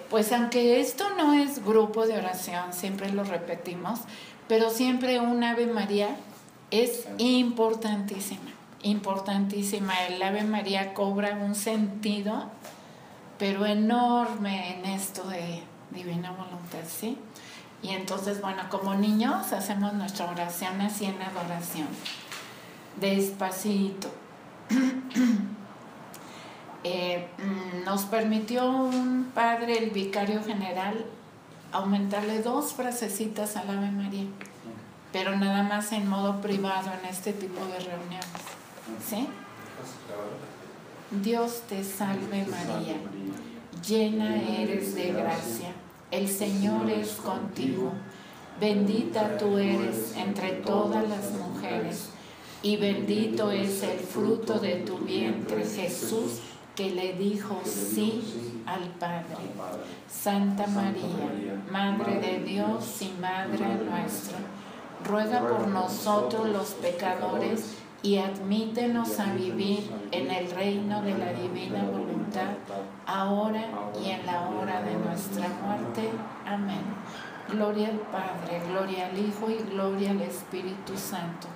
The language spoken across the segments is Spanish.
Pues aunque esto no es grupo de oración, siempre lo repetimos, pero siempre un Ave María es importantísima, importantísima. El Ave María cobra un sentido, pero enorme en esto de Divina Voluntad, ¿sí? Y entonces, bueno, como niños hacemos nuestra oración así en adoración, despacito. Nos permitió un padre, el vicario general, aumentarle 2 frasecitas al Ave María, pero nada más en modo privado en este tipo de reuniones, ¿sí? Dios te salve María, llena eres de gracia, el Señor es contigo, bendita tú eres entre todas las mujeres, y bendito es el fruto de tu vientre, Jesús, que le dijo sí al Padre. Santa María, Madre de Dios y Madre nuestra, ruega por nosotros los pecadores y admítenos a vivir en el reino de la divina voluntad, ahora y en la hora de nuestra muerte. Amén. Gloria al Padre, gloria al Hijo y gloria al Espíritu Santo,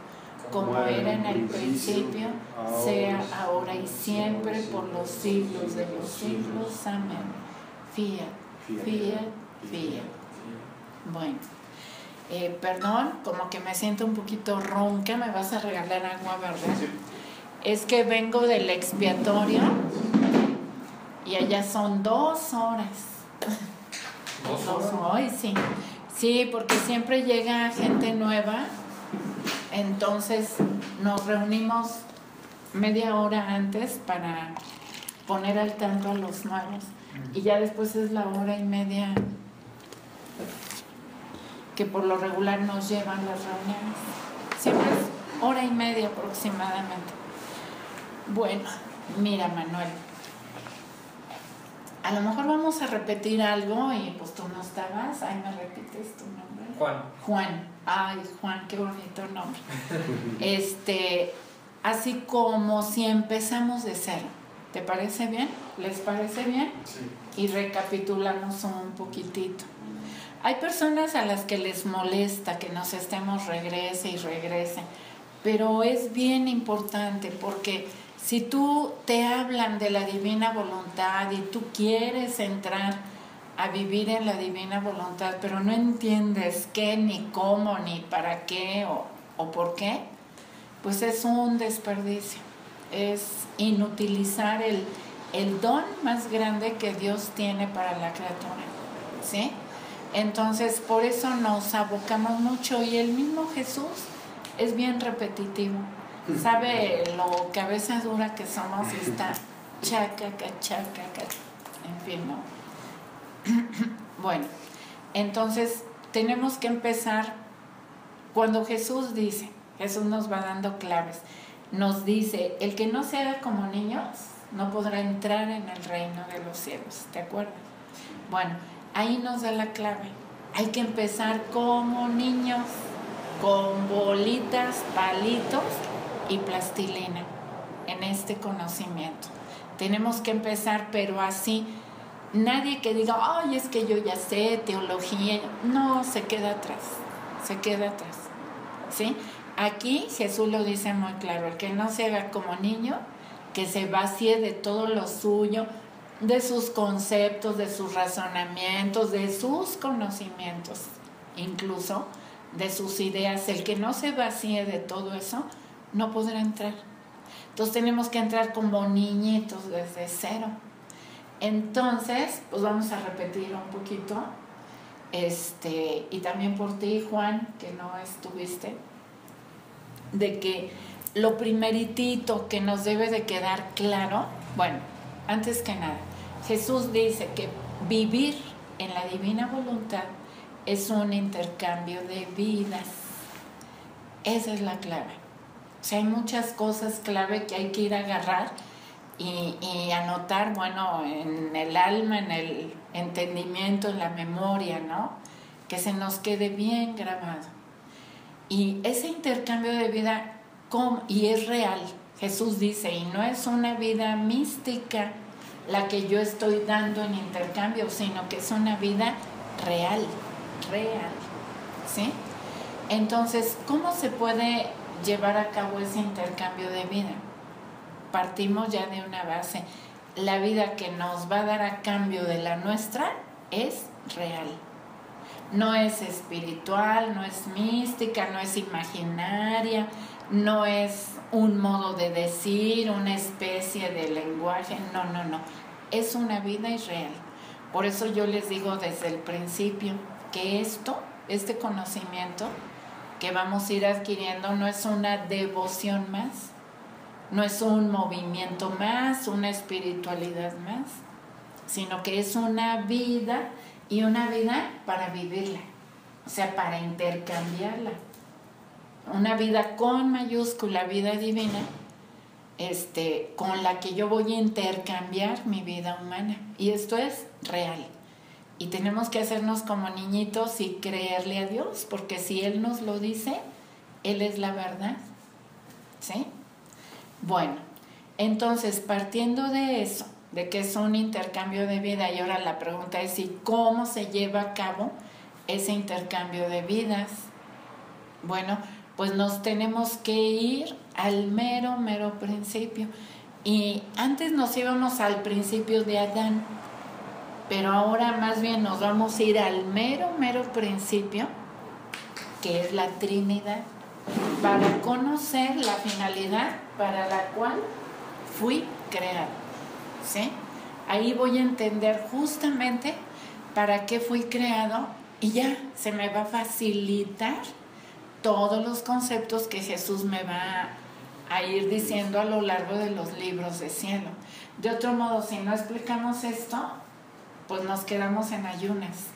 como era en el principio, sea ahora y siempre, por los siglos de los siglos. Amén. Fiat, fiat, fiat. Bueno, perdón, como que me siento un poquito ronca, me vas a regalar agua, ¿verdad? Sí. Es que vengo del expiatorio y allá son 2 horas. 2 horas. Hoy sí. Sí, porque siempre llega gente nueva. Entonces nos reunimos media hora antes para poner al tanto a los nuevos y ya después es la hora y media que por lo regular nos llevan las reuniones. Siempre es hora y media aproximadamente. Bueno, mira Manuel, a lo mejor vamos a repetir algo y pues tú no estabas. Ahí me repites tu nombre. Juan. Ay, Juan, qué bonito nombre. Así como si empezamos de cero. ¿Te parece bien? ¿Les parece bien? Sí. Y recapitulamos un poquitito. Hay personas a las que les molesta que nos estemos regrese y regrese, pero es bien importante porque si tú te hablan de la divina voluntad y tú quieres entrar a vivir en la divina voluntad, pero no entiendes qué, ni cómo, ni para qué o por qué, pues es un desperdicio, es inutilizar el don más grande que Dios tiene para la criatura, ¿sí? Entonces, por eso nos abocamos mucho y el mismo Jesús es bien repetitivo. Sabe lo cabezadura que somos y está chacaca, en fin, ¿no? Bueno, entonces tenemos que empezar cuando Jesús nos va dando claves, nos dice, el que no se haga como niños no podrá entrar en el reino de los cielos, ¿te acuerdas? Bueno, ahí nos da la clave, hay que empezar como niños, con bolitas, palitos y plastilina en este conocimiento. Tenemos que empezar, pero así. Nadie que diga, ay, es que yo ya sé teología. No, se queda atrás, ¿sí? Aquí Jesús lo dice muy claro, el que no se haga como niño, que se vacíe de todo lo suyo, de sus conceptos, de sus razonamientos, de sus conocimientos, incluso de sus ideas. El que no se vacíe de todo eso, no podrá entrar. Entonces tenemos que entrar como niñitos desde cero. Entonces, pues vamos a repetir un poquito, y también por ti, Juan, que no estuviste, de que lo primeritito que nos debe de quedar claro, bueno, antes que nada, Jesús dice que vivir en la divina voluntad es un intercambio de vidas. Esa es la clave. O sea, hay muchas cosas clave que hay que ir a agarrar y anotar, bueno, en el alma, en el entendimiento, en la memoria, ¿no? Que se nos quede bien grabado. Y ese intercambio de vida, y es real, Jesús dice, y no es una vida mística, la que yo estoy dando en intercambio, sino que es una vida real, ¿sí? Entonces, ¿cómo se puede llevar a cabo ese intercambio de vida? Partimos ya de una base. La vida que nos va a dar a cambio de la nuestra es real. No es espiritual, no es mística, no es imaginaria, no es un modo de decir, una especie de lenguaje, no. Es una vida irreal. Por eso yo les digo desde el principio que este conocimiento que vamos a ir adquiriendo no es una devoción más, no es un movimiento más, una espiritualidad más, sino que es una vida, y una vida para vivirla, o sea, para intercambiarla. Una vida con mayúscula, vida divina, con la que yo voy a intercambiar mi vida humana. Y esto es real. Y tenemos que hacernos como niñitos y creerle a Dios, porque si Él nos lo dice, Él es la verdad. ¿Sí? Bueno, entonces partiendo de eso, de que es un intercambio de vida, y ahora la pregunta es ¿cómo se lleva a cabo ese intercambio de vidas? Bueno, pues nos tenemos que ir al mero principio. Y antes nos íbamos al principio de Adán, pero ahora más bien nos vamos a ir al mero principio, que es la Trinidad, para conocer la finalidad para la cual fui creado, ¿sí? Ahí voy a entender justamente para qué fui creado y ya se me va a facilitar todos los conceptos que Jesús me va a ir diciendo a lo largo de los libros de cielo. De otro modo, si no explicamos esto, pues nos quedamos en ayunas.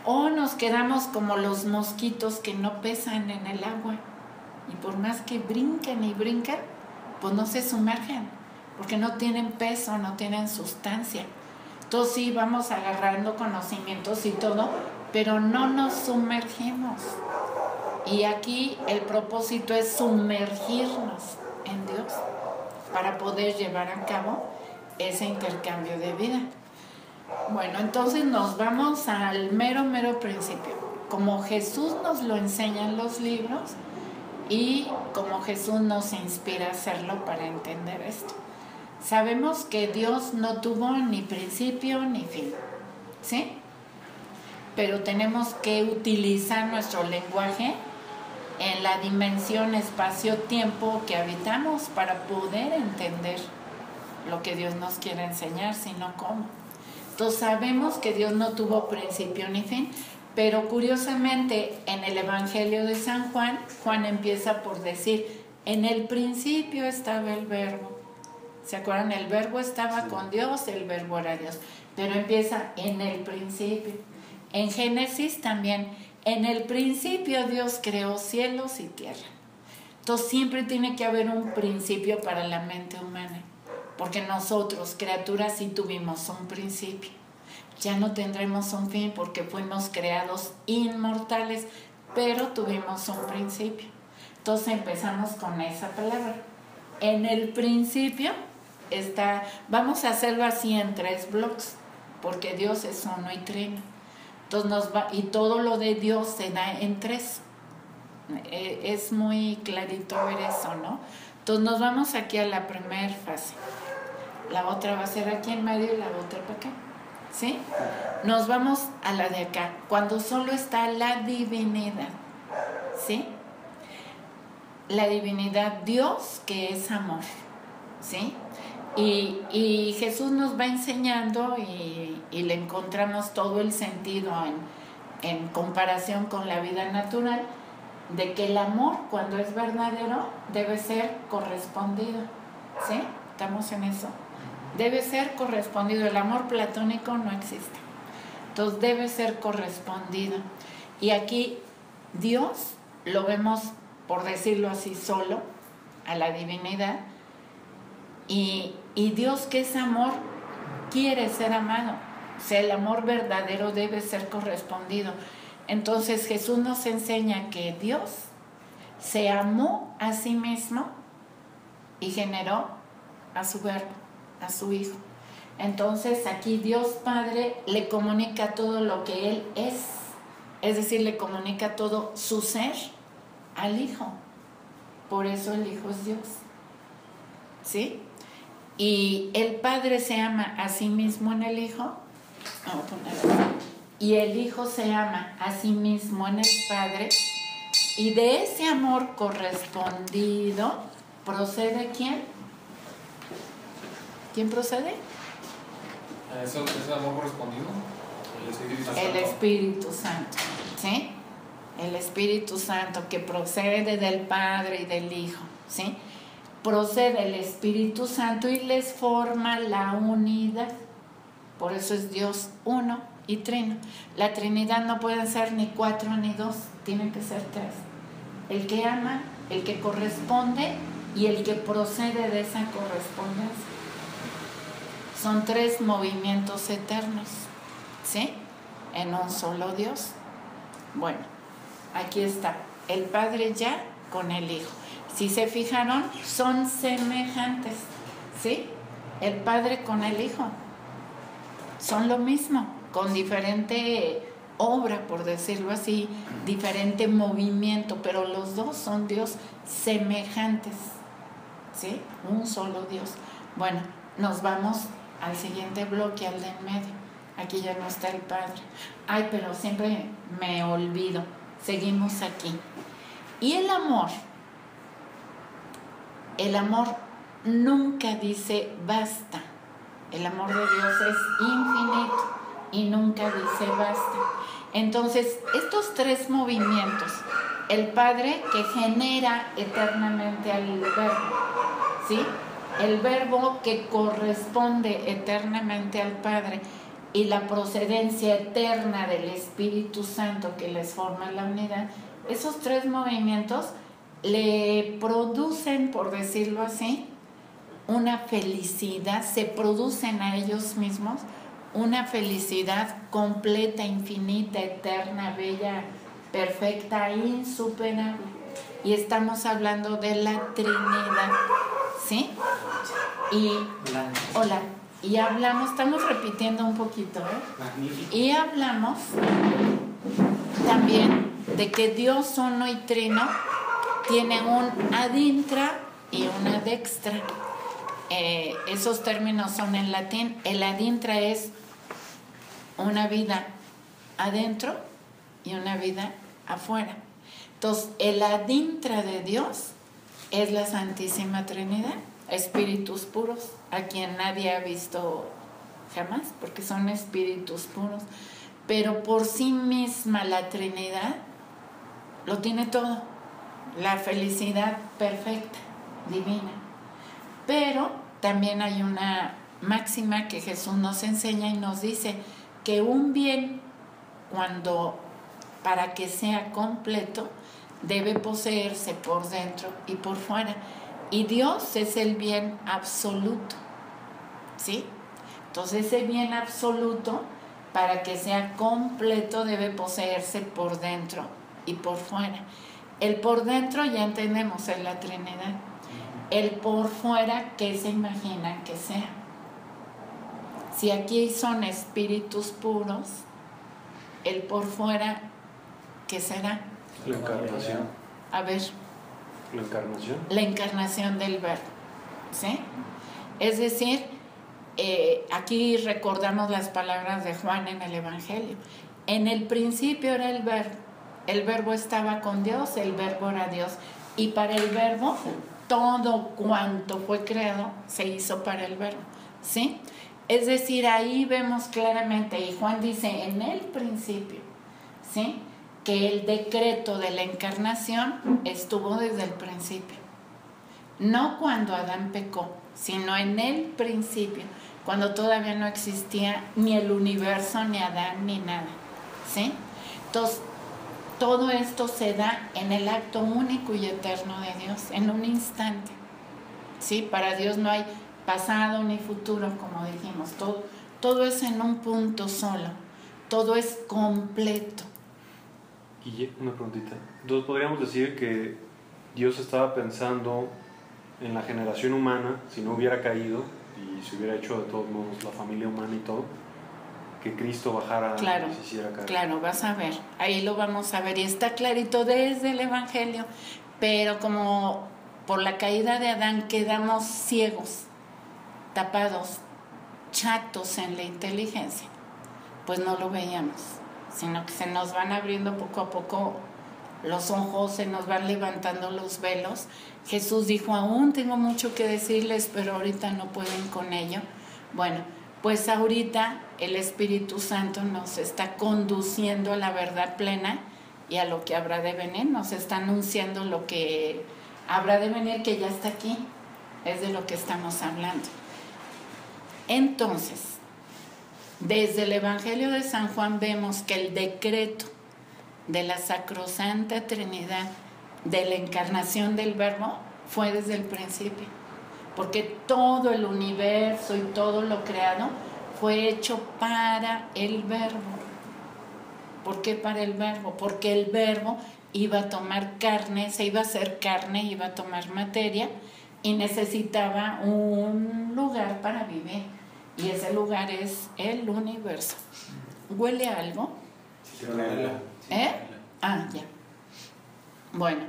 O nos quedamos como los mosquitos que no pesan en el agua. Y por más que brinquen y brinquen, pues no se sumergen, porque no tienen peso, no tienen sustancia. Entonces sí, vamos agarrando conocimientos y todo, pero no nos sumergimos. Y aquí el propósito es sumergirnos en Dios para poder llevar a cabo ese intercambio de vida. Bueno, entonces nos vamos al mero principio, como Jesús nos lo enseña en los libros y como Jesús nos inspira a hacerlo para entender esto. Sabemos que Dios no tuvo ni principio ni fin, ¿sí? Pero tenemos que utilizar nuestro lenguaje en la dimensión espacio-tiempo que habitamos para poder entender lo que Dios nos quiere enseñar, sino cómo. Entonces sabemos que Dios no tuvo principio ni fin, pero curiosamente en el Evangelio de San Juan, Juan empieza por decir, en el principio estaba el Verbo. ¿Se acuerdan? El Verbo estaba con Dios, el Verbo era Dios. Pero empieza en el principio. En Génesis también, en el principio Dios creó cielos y tierra. Entonces siempre tiene que haber un principio para la mente humana, porque nosotros, criaturas, sí tuvimos un principio. Ya no tendremos un fin porque fuimos creados inmortales, pero tuvimos un principio. Entonces empezamos con esa palabra. En el principio está, vamos a hacerlo así en 3 bloques, porque Dios es uno y trino. Entonces y todo lo de Dios se da en 3. Es muy clarito ver eso, ¿no? Entonces nos vamos aquí a la primera fase. La otra va a ser aquí en medio y la otra para acá, ¿sí? Nos vamos a la de acá, cuando solo está la divinidad, ¿sí? La divinidad, Dios, que es amor, ¿sí? Y Jesús nos va enseñando y le encontramos todo el sentido en comparación con la vida natural, de que el amor, cuando es verdadero, debe ser correspondido, ¿sí? ¿Estamos en eso? Debe ser correspondido. El amor platónico no existe. Entonces debe ser correspondido. Y aquí Dios lo vemos, por decirlo así, solo, a la divinidad. Y Dios, que es amor, quiere ser amado. O sea, el amor verdadero debe ser correspondido. Entonces Jesús nos enseña que Dios se amó a sí mismo y generó a su Verbo, a su Hijo. Entonces aquí Dios Padre le comunica todo lo que Él es decir, le comunica todo su ser al Hijo. Por eso el Hijo es Dios. ¿Sí? Y el Padre se ama a sí mismo en el Hijo. Vamos a poner así. Y el Hijo se ama a sí mismo en el Padre. Y de ese amor correspondido procede ¿quién? ¿Quién procede? ¿Ese amor correspondido? El Espíritu Santo. ¿Sí? El Espíritu Santo que procede del Padre y del Hijo. ¿Sí? Procede el Espíritu Santo y les forma la unidad. Por eso es Dios uno y trino. La Trinidad no pueden ser ni 4 ni 2, tienen que ser 3. El que ama, el que corresponde y el que procede de esa correspondencia. Son 3 movimientos eternos, ¿sí? En un solo Dios. Bueno, aquí está el Padre ya con el Hijo. Si se fijaron, son semejantes, ¿sí? El Padre con el Hijo. Son lo mismo, con diferente obra, por decirlo así, diferente movimiento, pero los dos son Dios semejantes, ¿sí? Un solo Dios. Bueno, nos vamos al siguiente bloque, al de en medio. Aquí ya no está el Padre. Ay, pero siempre me olvido. Seguimos aquí. Y el amor nunca dice basta. El amor de Dios es infinito y nunca dice basta. Entonces, estos 3 movimientos, el Padre que genera eternamente al Verbo, ¿sí? El Verbo que corresponde eternamente al Padre y la procedencia eterna del Espíritu Santo que les forma la unidad, esos 3 movimientos le producen, por decirlo así, una felicidad, se producen a ellos mismos una felicidad completa, infinita, eterna, bella, perfecta, insuperable. Y estamos hablando de la Trinidad, ¿sí? Y hola, y hablamos, estamos repitiendo un poquito, ¿eh? Y hablamos también de que Dios uno y trino tiene un ad intra y un ad extra. Esos términos son en latín. El ad intra es una vida adentro y una vida afuera. Entonces, el ad intra de Dios es la Santísima Trinidad, espíritus puros, a quien nadie ha visto jamás, porque son espíritus puros. Pero por sí misma la Trinidad lo tiene todo, la felicidad perfecta, divina. Pero también hay una máxima que Jesús nos enseña y nos dice que un bien, para que sea completo, debe poseerse por dentro y por fuera. Y Dios es el bien absoluto, ¿sí? Entonces ese bien absoluto, para que sea completo, debe poseerse por dentro y por fuera. El por dentro ya entendemos en la Trinidad. El por fuera, ¿qué se imaginan que sea? Si aquí son espíritus puros, el por fuera, ¿qué será? La encarnación. A ver. La encarnación. La encarnación del Verbo, ¿sí? Es decir, aquí recordamos las palabras de Juan en el Evangelio. En el principio era el Verbo estaba con Dios, el Verbo era Dios. Y para el Verbo, todo cuanto fue creado se hizo para el Verbo, ¿sí? Es decir, ahí vemos claramente, y Juan dice en el principio, ¿sí?, que el decreto de la encarnación estuvo desde el principio. No cuando Adán pecó, sino en el principio, cuando todavía no existía ni el universo, ni Adán, ni nada, ¿sí? Entonces, todo esto se da en el acto único y eterno de Dios, en un instante, ¿sí? Para Dios no hay pasado ni futuro, como dijimos, todo es en un punto solo, todo es completo. Y una preguntita. Entonces podríamos decir que Dios estaba pensando en la generación humana, si no hubiera caído y se hubiera hecho de todos modos la familia humana y todo, que Cristo bajara claro, y se hiciera carne. Claro, vas a ver, ahí lo vamos a ver y está clarito desde el Evangelio, pero como por la caída de Adán quedamos ciegos, tapados, chatos en la inteligencia, pues no lo veíamos, sino que se nos van abriendo poco a poco los ojos, se nos van levantando los velos. Jesús dijo, aún tengo mucho que decirles, pero ahorita no pueden con ello. Bueno, pues ahorita el Espíritu Santo nos está conduciendo a la verdad plena y a lo que habrá de venir, nos está anunciando lo que habrá de venir, que ya está aquí, es de lo que estamos hablando. Entonces, desde el Evangelio de San Juan vemos que el decreto de la Sacrosanta Trinidad, de la encarnación del Verbo, fue desde el principio, porque todo el universo y todo lo creado fue hecho para el Verbo. ¿Por qué para el Verbo? Porque el Verbo iba a tomar carne, se iba a hacer carne, iba a tomar materia y necesitaba un lugar para vivir, y ese lugar es el universo. ¿Huele a algo? Sí, Ah, ya. Bueno,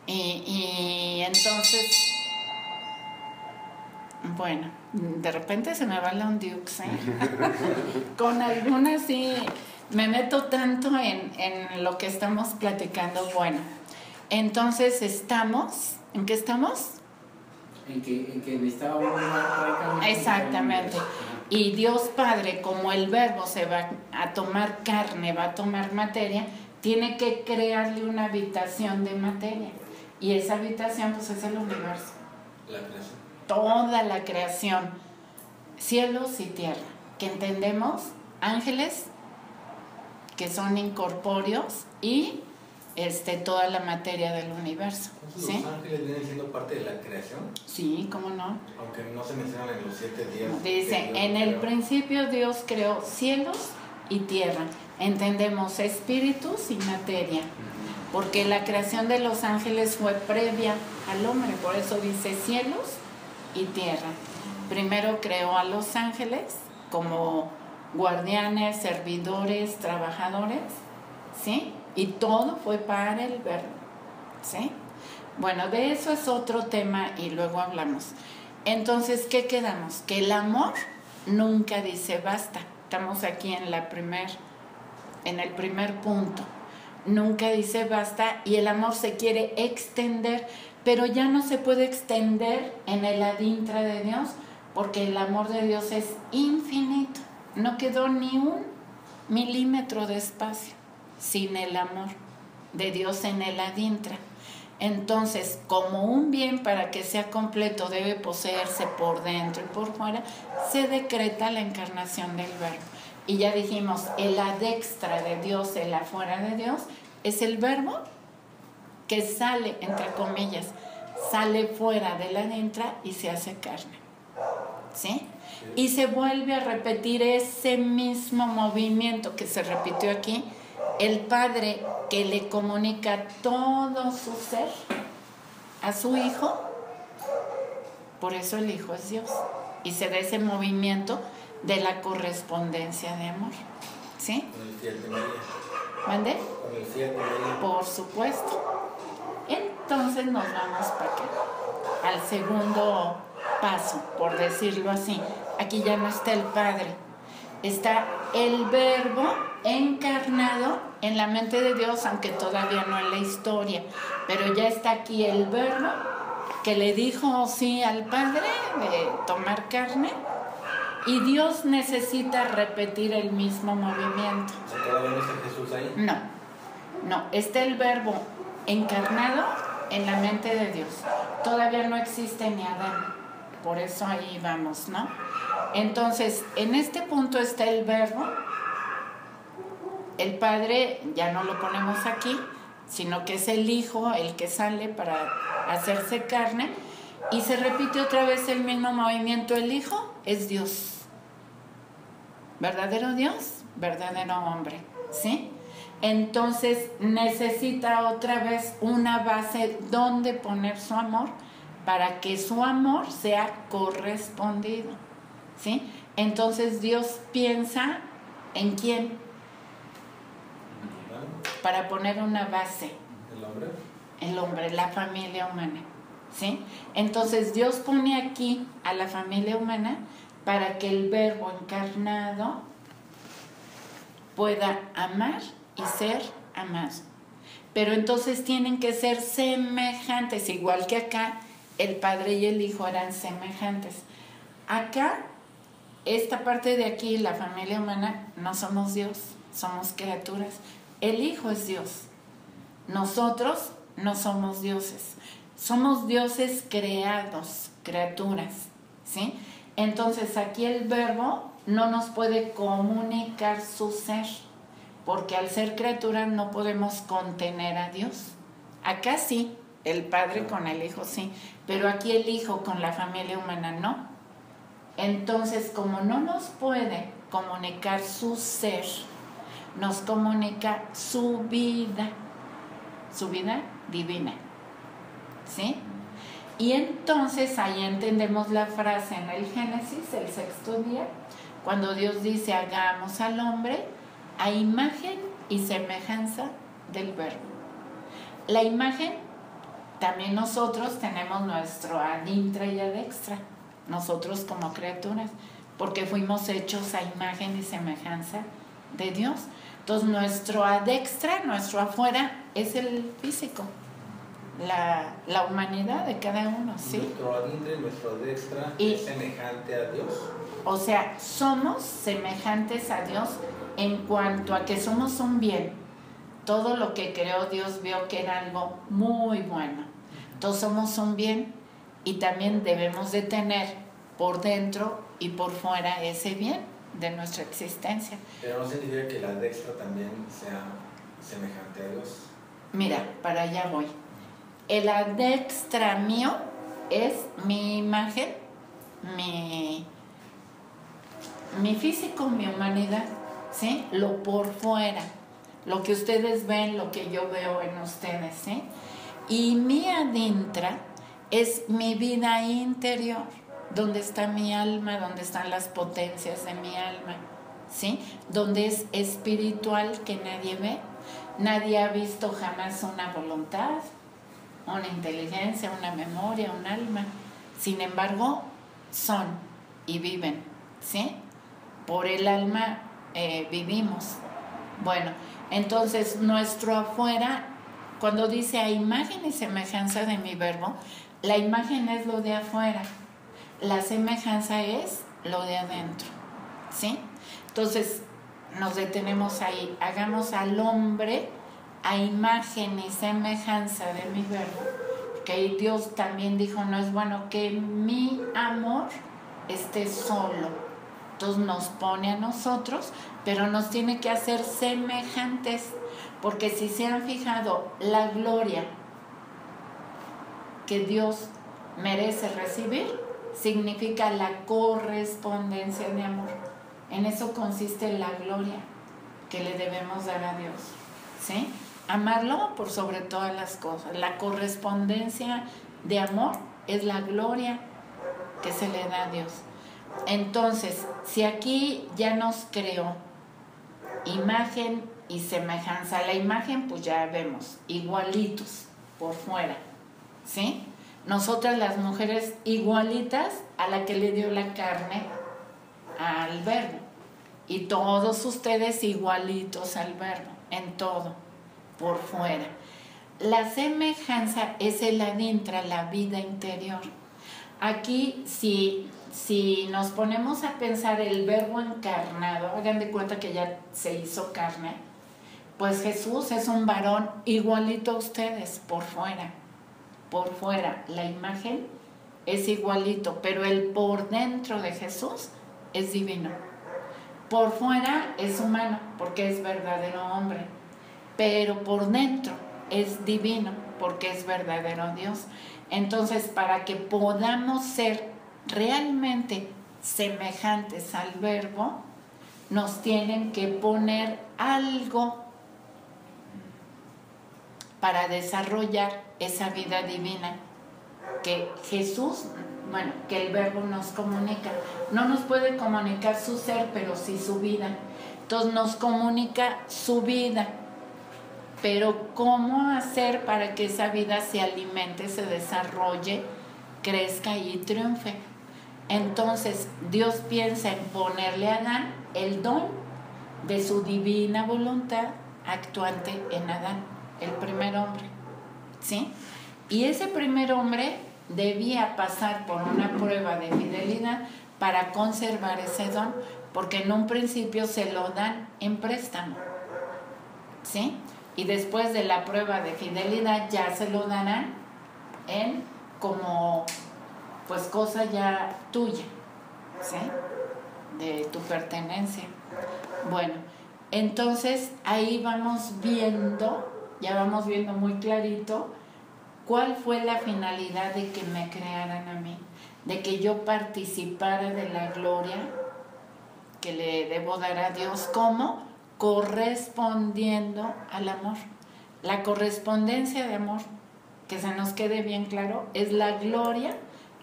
y entonces, bueno, de repente se me va la Ondiux, ¿eh? Con algunas sí, me meto tanto en lo que estamos platicando. Bueno, entonces estamos, ¿en qué estamos? En que necesitaba un lugar. Exactamente. Y Dios Padre, como el Verbo se va a tomar carne, va a tomar materia, tiene que crearle una habitación de materia. Y esa habitación, pues, es el universo. La creación. Toda la creación, cielos y tierra, que entendemos, ángeles, que son incorpóreos, y toda la materia del universo. Entonces, ¿sí? ¿Los ángeles vienen siendo parte de la creación? Sí, ¿cómo no? Aunque no se mencionan en los 7 días. Dice, en el principio Dios creó cielos y tierra. Entendemos espíritus y materia, porque la creación de los ángeles fue previa al hombre, por eso dice cielos y tierra. Primero creó a los ángeles como guardianes, servidores, trabajadores, ¿sí? Y todo fue para el Verbo, ¿sí? Bueno, de eso es otro tema y luego hablamos. Entonces, ¿qué quedamos? Que el amor nunca dice basta. Estamos aquí en el primer punto. Nunca dice basta, y el amor se quiere extender, pero ya no se puede extender en el adintra de Dios, porque el amor de Dios es infinito. No quedó ni un milímetro de espacio sin el amor de Dios en el adintra. Entonces, como un bien para que sea completo debe poseerse por dentro y por fuera, se decreta la encarnación del Verbo. Y ya dijimos, el adextra de Dios, el afuera de Dios, es el Verbo que sale, entre comillas, sale fuera de la adintra y se hace carne, ¿sí? Y se vuelve a repetir ese mismo movimiento que se repitió aquí, el Padre que le comunica todo su ser a su Hijo, por eso el Hijo es Dios, y se da ese movimiento de la correspondencia de amor, ¿sí? Con el fiel de María. ¿Mande? Con el fiel de María. Por supuesto. Entonces nos vamos para acá, al segundo paso, por decirlo así. Aquí ya no está el Padre, está el Verbo encarnado en la mente de Dios, aunque todavía no en la historia, pero ya está aquí el Verbo que le dijo sí al Padre de tomar carne, y Dios necesita repetir el mismo movimiento. O sea, ¿todavía no está Jesús ahí? No, está el Verbo encarnado en la mente de Dios. Todavía no existe ni Adán, por eso ahí vamos, ¿no? Entonces, en este punto está el Verbo. El Padre ya no lo ponemos aquí, sino que es el Hijo el que sale para hacerse carne, y se repite otra vez el mismo movimiento. El Hijo es Dios, verdadero Dios, verdadero hombre, ¿sí? Entonces necesita otra vez una base donde poner su amor para que su amor sea correspondido, ¿sí? Entonces Dios piensa en quién, para poner una base. ¿El hombre? El hombre, la familia humana, ¿sí? Entonces Dios pone aquí a la familia humana para que el Verbo encarnado pueda amar y ser amado. Pero entonces tienen que ser semejantes, igual que acá el Padre y el Hijo eran semejantes. Acá, esta parte de aquí, la familia humana, no somos Dios, somos criaturas. El Hijo es Dios. Nosotros no somos dioses. Somos dioses creados, criaturas, ¿sí? Entonces aquí el Verbo no nos puede comunicar su ser, porque al ser criaturas no podemos contener a Dios. Acá sí, el Padre con el Hijo sí, pero aquí el Hijo con la familia humana no. Entonces, como no nos puede comunicar su ser, nos comunica su vida divina, ¿sí? Y entonces ahí entendemos la frase en el Génesis, el 6º día, cuando Dios dice: hagamos al hombre a imagen y semejanza del Verbo. La imagen, también nosotros tenemos nuestro ad intra y ad extra, nosotros como criaturas, porque fuimos hechos a imagen y semejanza de Dios. Entonces nuestro ad extra, nuestro afuera, es el físico, la humanidad de cada uno, ¿sí? Nuestro ad intra y nuestro ad extra es semejante a Dios. O sea, somos semejantes a Dios en cuanto a que somos un bien. Todo lo que creó Dios vio que era algo muy bueno. Entonces somos un bien y también debemos de tener por dentro y por fuera ese bien de nuestra existencia. Pero no significa que el ad extra también sea semejante a Dios. Mira, para allá voy. El ad extra mío es mi imagen, mi físico, mi humanidad, ¿sí? Lo por fuera, lo que ustedes ven, lo que yo veo en ustedes, ¿sí? Y mi ad intra es mi vida interior, donde está mi alma, donde están las potencias de mi alma, ¿sí? Donde es espiritual, que nadie ve. Nadie ha visto jamás una voluntad, una inteligencia, una memoria, un alma. Sin embargo, son y viven, ¿sí? Por el alma vivimos. Bueno, entonces nuestro afuera, cuando dice a imagen y semejanza de mi Verbo, la imagen es lo de afuera, la semejanza es lo de adentro, ¿sí? Entonces nos detenemos ahí. Hagamos al hombre a imagen y semejanza de mi Verbo, que Dios también dijo: no es bueno que mi amor esté solo. Entonces nos pone a nosotros, pero nos tiene que hacer semejantes, porque si se han fijado, la gloria que Dios merece recibir significa la correspondencia de amor. En eso consiste la gloria que le debemos dar a Dios, ¿sí? Amarlo por sobre todas las cosas. La correspondencia de amor es la gloria que se le da a Dios. Entonces, si aquí ya nos creó imagen y semejanza, la imagen pues ya vemos, igualitos por fuera, ¿sí? Nosotras las mujeres igualitas a la que le dio la carne al Verbo, y todos ustedes igualitos al Verbo, en todo, por fuera. La semejanza es el ad intra, la vida interior. Aquí, si nos ponemos a pensar el Verbo encarnado, hagan de cuenta que ya se hizo carne, pues Jesús es un varón igualito a ustedes, por fuera. Por fuera, la imagen es igualito, pero el por dentro de Jesús es divino. Por fuera es humano, porque es verdadero hombre, pero por dentro es divino, porque es verdadero Dios. Entonces, para que podamos ser realmente semejantes al Verbo, nos tienen que poner algo para desarrollar esa vida divina, que Jesús, bueno, que el Verbo nos comunica. No nos puede comunicar su ser, pero sí su vida. Entonces nos comunica su vida. Pero ¿cómo hacer para que esa vida se alimente, se desarrolle, crezca y triunfe? Entonces Dios piensa en ponerle a Adán el don de su divina voluntad actuante en Adán, el primer hombre, ¿sí? Y ese primer hombre debía pasar por una prueba de fidelidad para conservar ese don, porque en un principio se lo dan en préstamo, ¿sí? Y después de la prueba de fidelidad ya se lo darán en como pues cosa ya tuya, ¿sí? De tu pertenencia. Bueno, entonces ahí vamos viendo, ya vamos viendo muy clarito cuál fue la finalidad de que me crearan a mí, de que yo participara de la gloria que le debo dar a Dios, como correspondiendo al amor. La correspondencia de amor, que se nos quede bien claro, es la gloria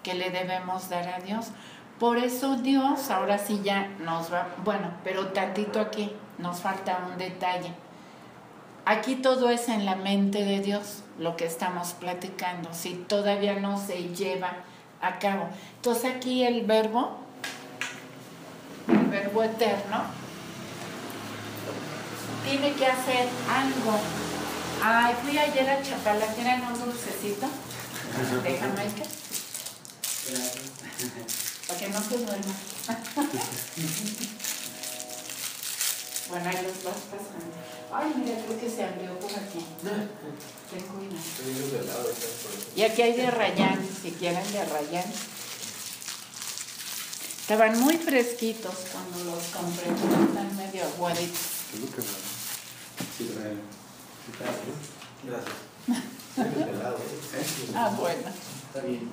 que le debemos dar a Dios. Por eso Dios, ahora sí ya nos va, bueno, pero tantito aquí, nos falta un detalle. Aquí todo es en la mente de Dios, lo que estamos platicando, si todavía no se lleva a cabo. Entonces aquí el verbo eterno, tiene que hacer algo. Ay, fui ayer a Chapala, ¿quieren un dulcecito de Jamaica? Para que no se duerma. Bueno, ahí los vas pasando. Ay, mira, creo que se abrió por aquí. Ten cuidado. Y aquí hay de Rayán, si quieren de Rayán. Estaban muy fresquitos cuando los compré, pero están medio aguaditos. Sí, Gracias. Ah, bueno. Está bien.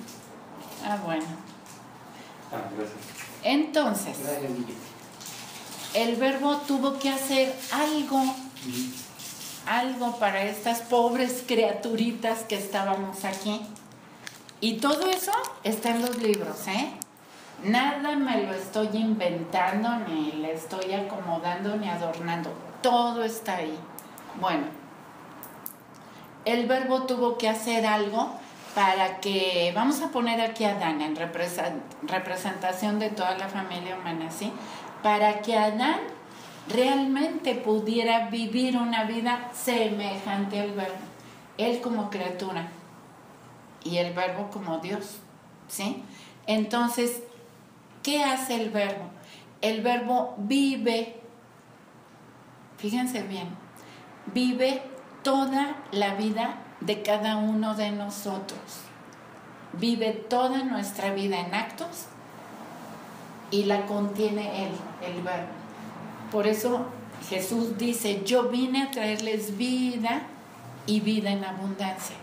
Ah, bueno. Gracias. Entonces, Gracias, Miguel. el verbo tuvo que hacer algo para estas pobres criaturitas que estábamos aquí. Y todo eso está en los libros, ¿eh? Nada me lo estoy inventando, ni le estoy acomodando, ni adornando. Todo está ahí. Bueno, el verbo tuvo que hacer algo para que, vamos a poner aquí a Adán en representación de toda la familia humana, ¿sí? Para que Adán realmente pudiera vivir una vida semejante al verbo. Él como criatura y el verbo como Dios, ¿sí? Entonces, ¿qué hace el verbo? El verbo vive, fíjense bien, vive toda la vida de cada uno de nosotros. Vive toda nuestra vida en actos y la contiene Él, el verbo. Por eso Jesús dice, yo vine a traerles vida y vida en abundancia.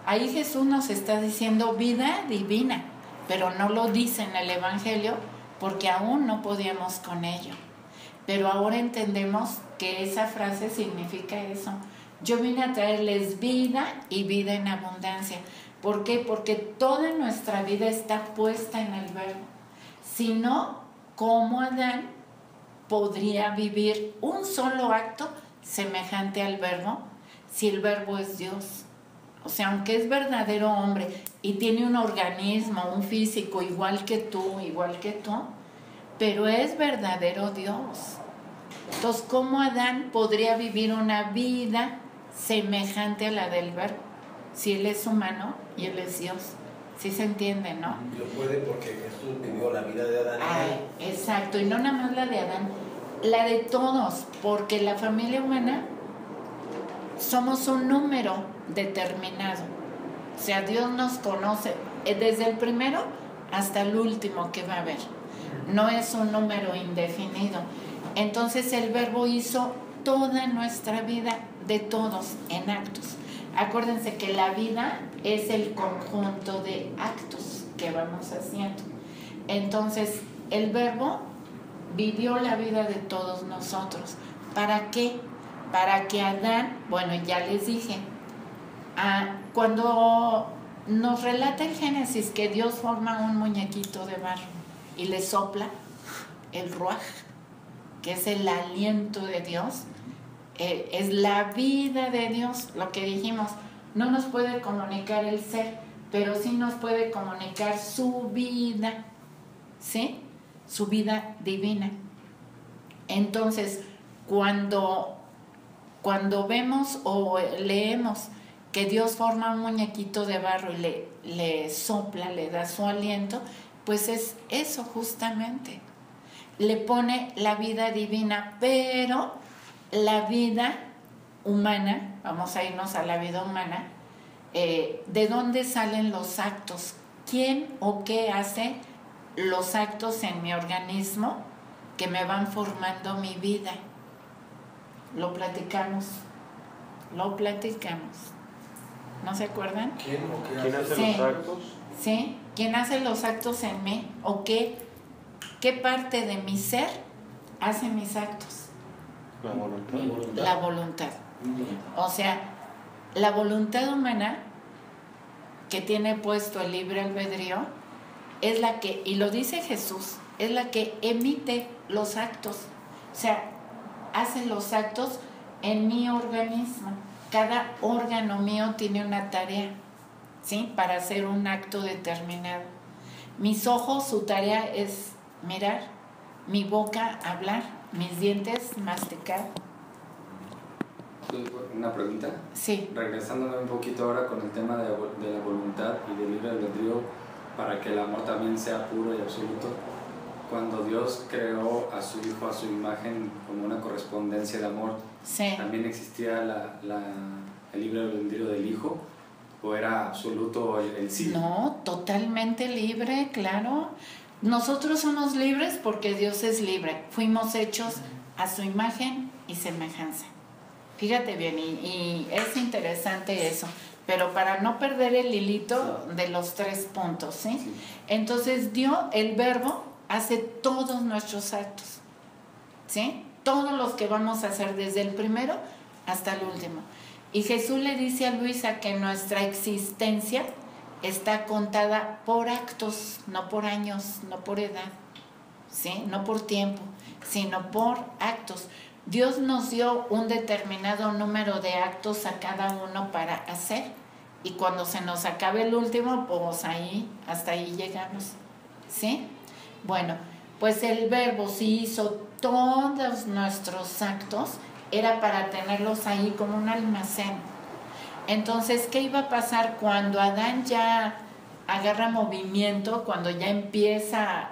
Ahí Jesús nos está diciendo vida divina, pero no lo dice en el Evangelio porque aún no podíamos con ello. Pero ahora entendemos que esa frase significa eso. Yo vine a traerles vida y vida en abundancia. ¿Por qué? Porque toda nuestra vida está puesta en el verbo. Si no, ¿cómo Adán podría vivir un solo acto semejante al verbo si el verbo es Dios? O sea, aunque es verdadero hombre y tiene un organismo, un físico igual que tú, pero es verdadero Dios. Entonces, ¿cómo Adán podría vivir una vida semejante a la del verbo si él es humano y él es Dios? ¿Sí se entiende, no? Lo puede porque Jesús vivió la vida de Adán. Exacto, y no nada más la de Adán, la de todos, porque la familia humana somos un número determinado. O sea, Dios nos conoce desde el primero hasta el último que va a haber. No es un número indefinido. Entonces el verbo hizo toda nuestra vida de todos en actos. Acuérdense que la vida es el conjunto de actos que vamos haciendo. Entonces el verbo vivió la vida de todos nosotros. ¿Para qué? Para que Adán, bueno, ya les dije, cuando nos relata el Génesis que Dios forma un muñequito de barro y le sopla el ruaj, que es el aliento de Dios, es la vida de Dios, lo que dijimos. No nos puede comunicar el ser, pero sí nos puede comunicar su vida, ¿sí? Su vida divina. Entonces, cuando vemos o leemos que Dios forma un muñequito de barro y le sopla, le da su aliento, pues es eso justamente. Le pone la vida divina, pero la vida humana, vamos a irnos a la vida humana, ¿de dónde salen los actos? ¿Quién o qué hace los actos en mi organismo que me van formando mi vida? Lo platicamos. ¿No se acuerdan? ¿Quién o qué ¿Quién hace Sí. los actos? ¿Sí? ¿Quién hace los actos en mí? ¿O qué parte de mi ser hace mis actos? La voluntad. Mi voluntad. La voluntad. Muy bien. O sea, la voluntad humana que tiene puesto el libre albedrío es la que, y lo dice Jesús, es la que emite los actos. O sea, hace los actos en mi organismo. Cada órgano mío tiene una tarea, ¿sí? Para hacer un acto determinado. Mis ojos, su tarea es mirar, mi boca, hablar, mis dientes, masticar. Una pregunta. Sí. Regresándome un poquito ahora con el tema de la voluntad y del libre albedrío, para que el amor también sea puro y absoluto. Cuando Dios creó a su Hijo a su imagen como una correspondencia de amor, Sí. ¿también existía el libre albedrío del Hijo? ¿O era absoluto el sí? No, totalmente libre, claro. Nosotros somos libres porque Dios es libre. Fuimos hechos a su imagen y semejanza. Fíjate bien, y es interesante eso. Pero para no perder el hilito de los 3 puntos, ¿sí? Sí. Entonces el Verbo hace todos nuestros actos, ¿sí? Todos los que vamos a hacer desde el primero hasta el último. Y Jesús le dice a Luisa que nuestra existencia está contada por actos, no por años, no por edad, ¿sí? No por tiempo, sino por actos. Dios nos dio un determinado número de actos a cada uno para hacer, y cuando se nos acabe el último, pues hasta ahí llegamos, ¿sí? Bueno, pues el Verbo, si hizo todos nuestros actos, era para tenerlos ahí como un almacén. Entonces, ¿qué iba a pasar cuando Adán ya agarra movimiento, cuando ya empieza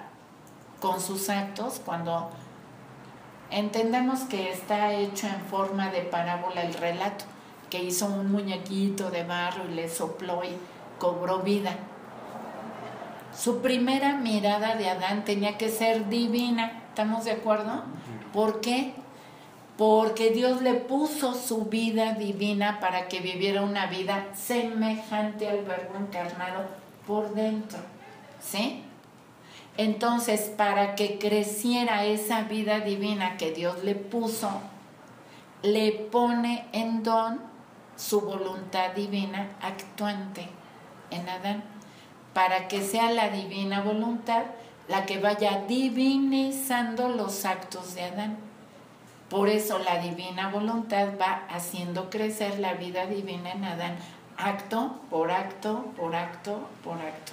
con sus actos, cuando entendamos que está hecho en forma de parábola el relato, que hizo un muñequito de barro y le sopló y cobró vida? Su primera mirada de Adán tenía que ser divina, ¿estamos de acuerdo? ¿Por qué? Porque Dios le puso su vida divina para que viviera una vida semejante al Verbo encarnado por dentro, ¿sí? Entonces, para que creciera esa vida divina que Dios le puso, le pone en don su voluntad divina actuante en Adán, para que sea la divina voluntad la que vaya divinizando los actos de Adán. Por eso la divina voluntad va haciendo crecer la vida divina en Adán, acto por acto, por acto, por acto.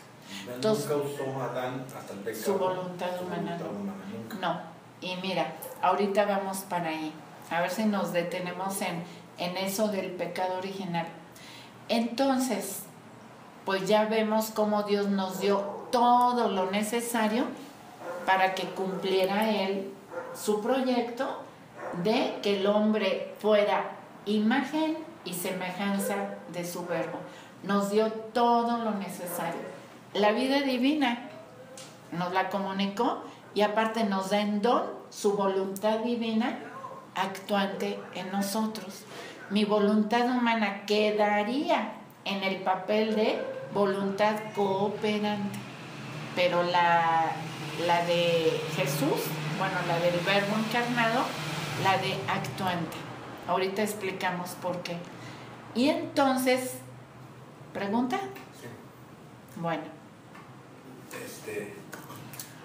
Entonces, nunca usó Adán hasta el pecado. Su voluntad humana nunca. no. Y mira, ahorita vamos para ahí. A ver si nos detenemos en eso del pecado original. Entonces, pues ya vemos cómo Dios nos dio todo lo necesario para que cumpliera Él su proyecto de que el hombre fuera imagen y semejanza de su Verbo. Nos dio todo lo necesario. La vida divina nos la comunicó y aparte nos da en don su voluntad divina actuante en nosotros. Mi voluntad humana quedaría en el papel de voluntad cooperante, pero la de Jesús, bueno, la del Verbo encarnado, la de actuante. Ahorita explicamos por qué. Y entonces, ¿pregunta? Sí. Bueno.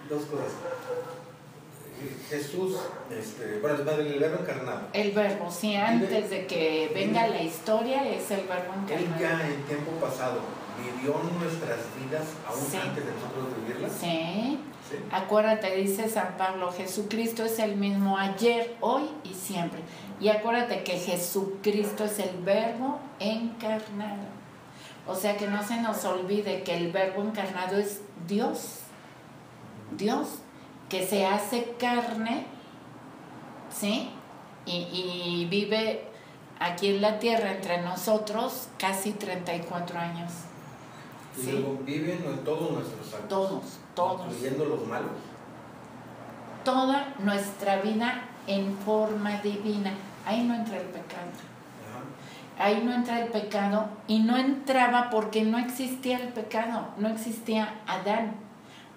Dos cosas. Jesús, bueno, el verbo encarnado. El verbo, sí, antes de que venga la historia es el verbo Él encarnado. ya en tiempo pasado vivió nuestras vidas aún Sí. antes de nosotros vivirlas. Sí. ¿Sí? Acuérdate, dice San Pablo, Jesucristo es el mismo ayer, hoy y siempre. Y acuérdate que Jesucristo es el verbo encarnado. O sea que no se nos olvide que el verbo encarnado es Dios. Dios, que se hace carne, ¿sí? Y vive aquí en la tierra entre nosotros casi 34 años. Y ¿Sí? luego viven en todos nuestros actos. Todos. Incluyendo los malos. Toda nuestra vida en forma divina. Ahí no entra el pecado. Ajá. Ahí no entra el pecado y no entraba porque no existía el pecado, no existía Adán.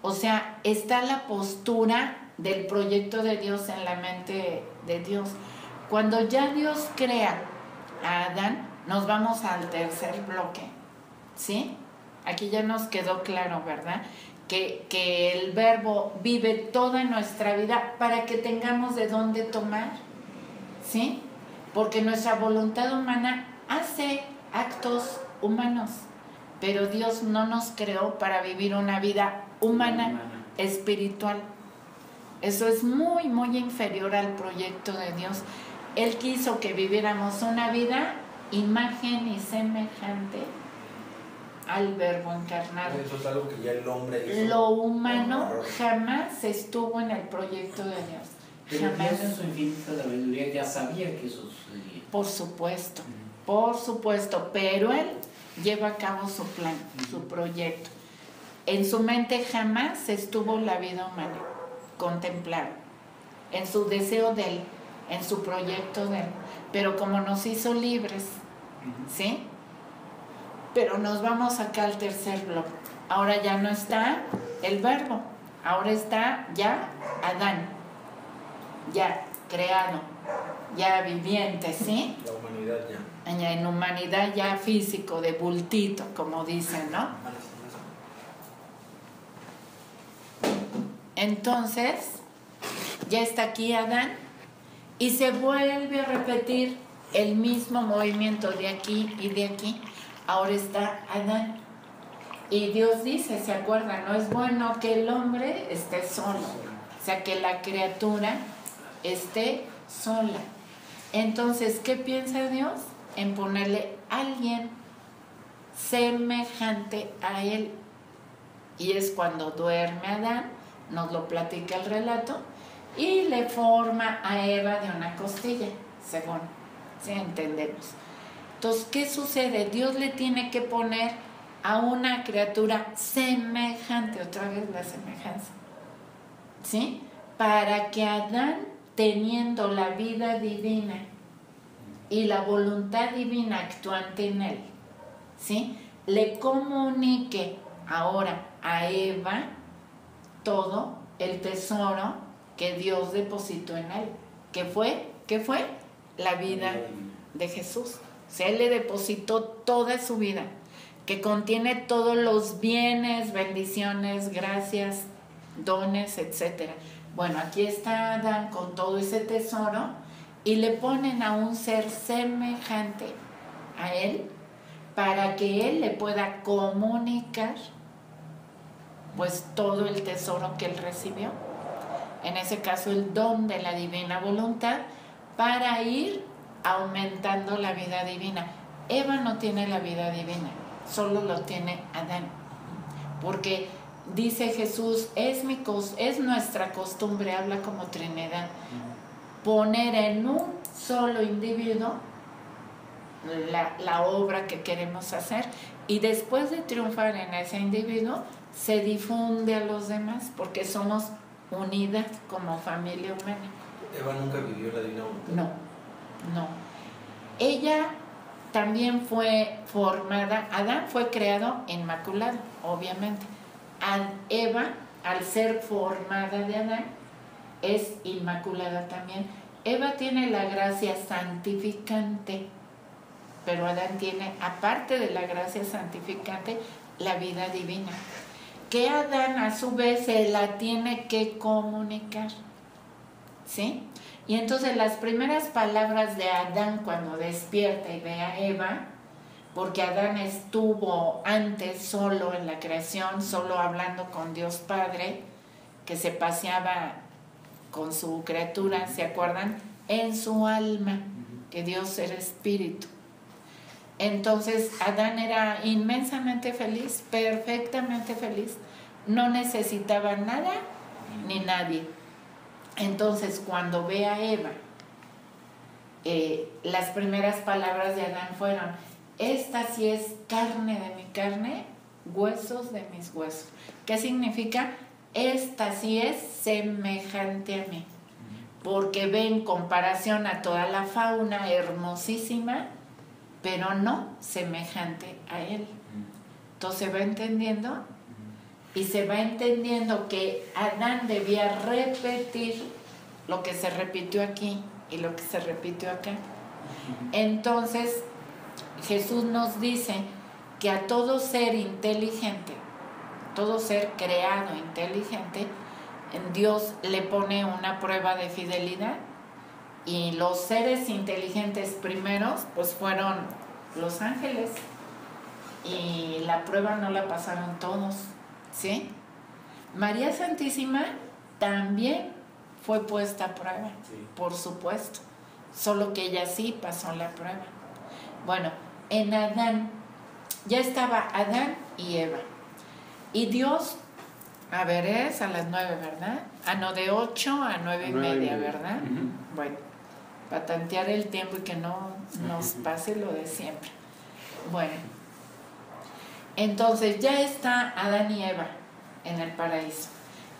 O sea, está la postura del proyecto de Dios en la mente de Dios. Cuando ya Dios crea a Adán, nos vamos al tercer bloque, ¿sí? Aquí ya nos quedó claro, ¿verdad? Que el verbo vive toda nuestra vida para que tengamos de dónde tomar, ¿sí? Porque nuestra voluntad humana hace actos humanos, pero Dios no nos creó para vivir una vida humana, espiritual. Eso es muy, muy inferior al proyecto de Dios. Él quiso que viviéramos una vida imagen y semejante al verbo encarnado. Eso es algo que ya el hombre hizo. Lo humano jamás estuvo en el proyecto de Dios. Pero Jamás. Dios en su infinita sabiduría ya sabía que eso sucedería. Por supuesto, pero Él lleva a cabo su plan, su proyecto. En su mente jamás estuvo la vida humana contemplada, en su deseo de Él, en su proyecto de Él. Pero como nos hizo libres, ¿sí? Pero nos vamos acá al tercer bloque. Ahora ya no está el verbo, ahora está ya Adán, ya creado, ya viviente, ¿sí? La humanidad ya. En humanidad ya físico, de bultito, como dicen, ¿no? Entonces, ya está aquí Adán y se vuelve a repetir el mismo movimiento de aquí y de aquí. Ahora está Adán. Y Dios dice, ¿se acuerdan? No es bueno que el hombre esté solo. O sea, que la criatura esté sola. Entonces, ¿qué piensa Dios? En ponerle a alguien semejante a él. Y es cuando duerme Adán, nos lo platica el relato, y le forma a Eva de una costilla, según, ¿sí? Entendemos. Entonces, ¿qué sucede? Dios le tiene que poner a una criatura semejante, otra vez la semejanza, ¿sí? Para que Adán, teniendo la vida divina y la voluntad divina actuante en él, ¿sí? Le comunique ahora a Eva todo el tesoro que Dios depositó en él. ¿Qué fue? La vida de Jesús. O sea, Él le depositó toda su vida, que contiene todos los bienes, bendiciones, gracias, dones, etc. Bueno, aquí está Adán con todo ese tesoro y le ponen a un ser semejante a él para que él le pueda comunicar pues todo el tesoro que él recibió. En ese caso, el don de la divina voluntad para ir aumentando la vida divina. Eva no tiene la vida divina, solo lo tiene Adán. Porque dice Jesús, es nuestra costumbre, habla como Trinidad, poner en un solo individuo la obra que queremos hacer, y después de triunfar en ese individuo, se difunde a los demás, porque somos unidad como familia humana. Eva nunca vivió la divina voluntad. No. Ella también fue formada, Adán fue creado inmaculado, obviamente. Eva, al ser formada de Adán, es inmaculada también. Eva tiene la gracia santificante, pero Adán tiene, aparte de la gracia santificante, la vida divina, que Adán a su vez se la tiene que comunicar, ¿sí? Y entonces las primeras palabras de Adán cuando despierta y ve a Eva, porque Adán estuvo antes solo en la creación, solo hablando con Dios Padre, que se paseaba con su criatura, ¿se acuerdan? En su alma, que Dios era espíritu. Entonces Adán era inmensamente feliz, perfectamente feliz, no necesitaba nada ni nadie. Entonces cuando ve a Eva, las primeras palabras de Adán fueron: esta sí es carne de mi carne, huesos de mis huesos. ¿Qué significa? Esta sí es semejante a mí, porque ve en comparación a toda la fauna hermosísima, pero no semejante a él. Entonces va entendiendo, y se va entendiendo que Adán debía repetir lo que se repitió aquí y lo que se repitió acá. Entonces Jesús nos dice que a todo ser inteligente, todo ser creado inteligente, Dios le pone una prueba de fidelidad, y los seres inteligentes primeros pues fueron los ángeles, y la prueba no la pasaron todos, ¿sí? María Santísima también fue puesta a prueba, sí, por supuesto, solo que ella sí pasó la prueba. Bueno, en Adán, ya estaba Adán y Eva, y Dios, a ver, es a las 9, ¿verdad? Ah, no, de 8 a 9:30, ¿verdad? Bueno, para tantear el tiempo y que no nos pase lo de siempre. Bueno, entonces ya está Adán y Eva en el paraíso.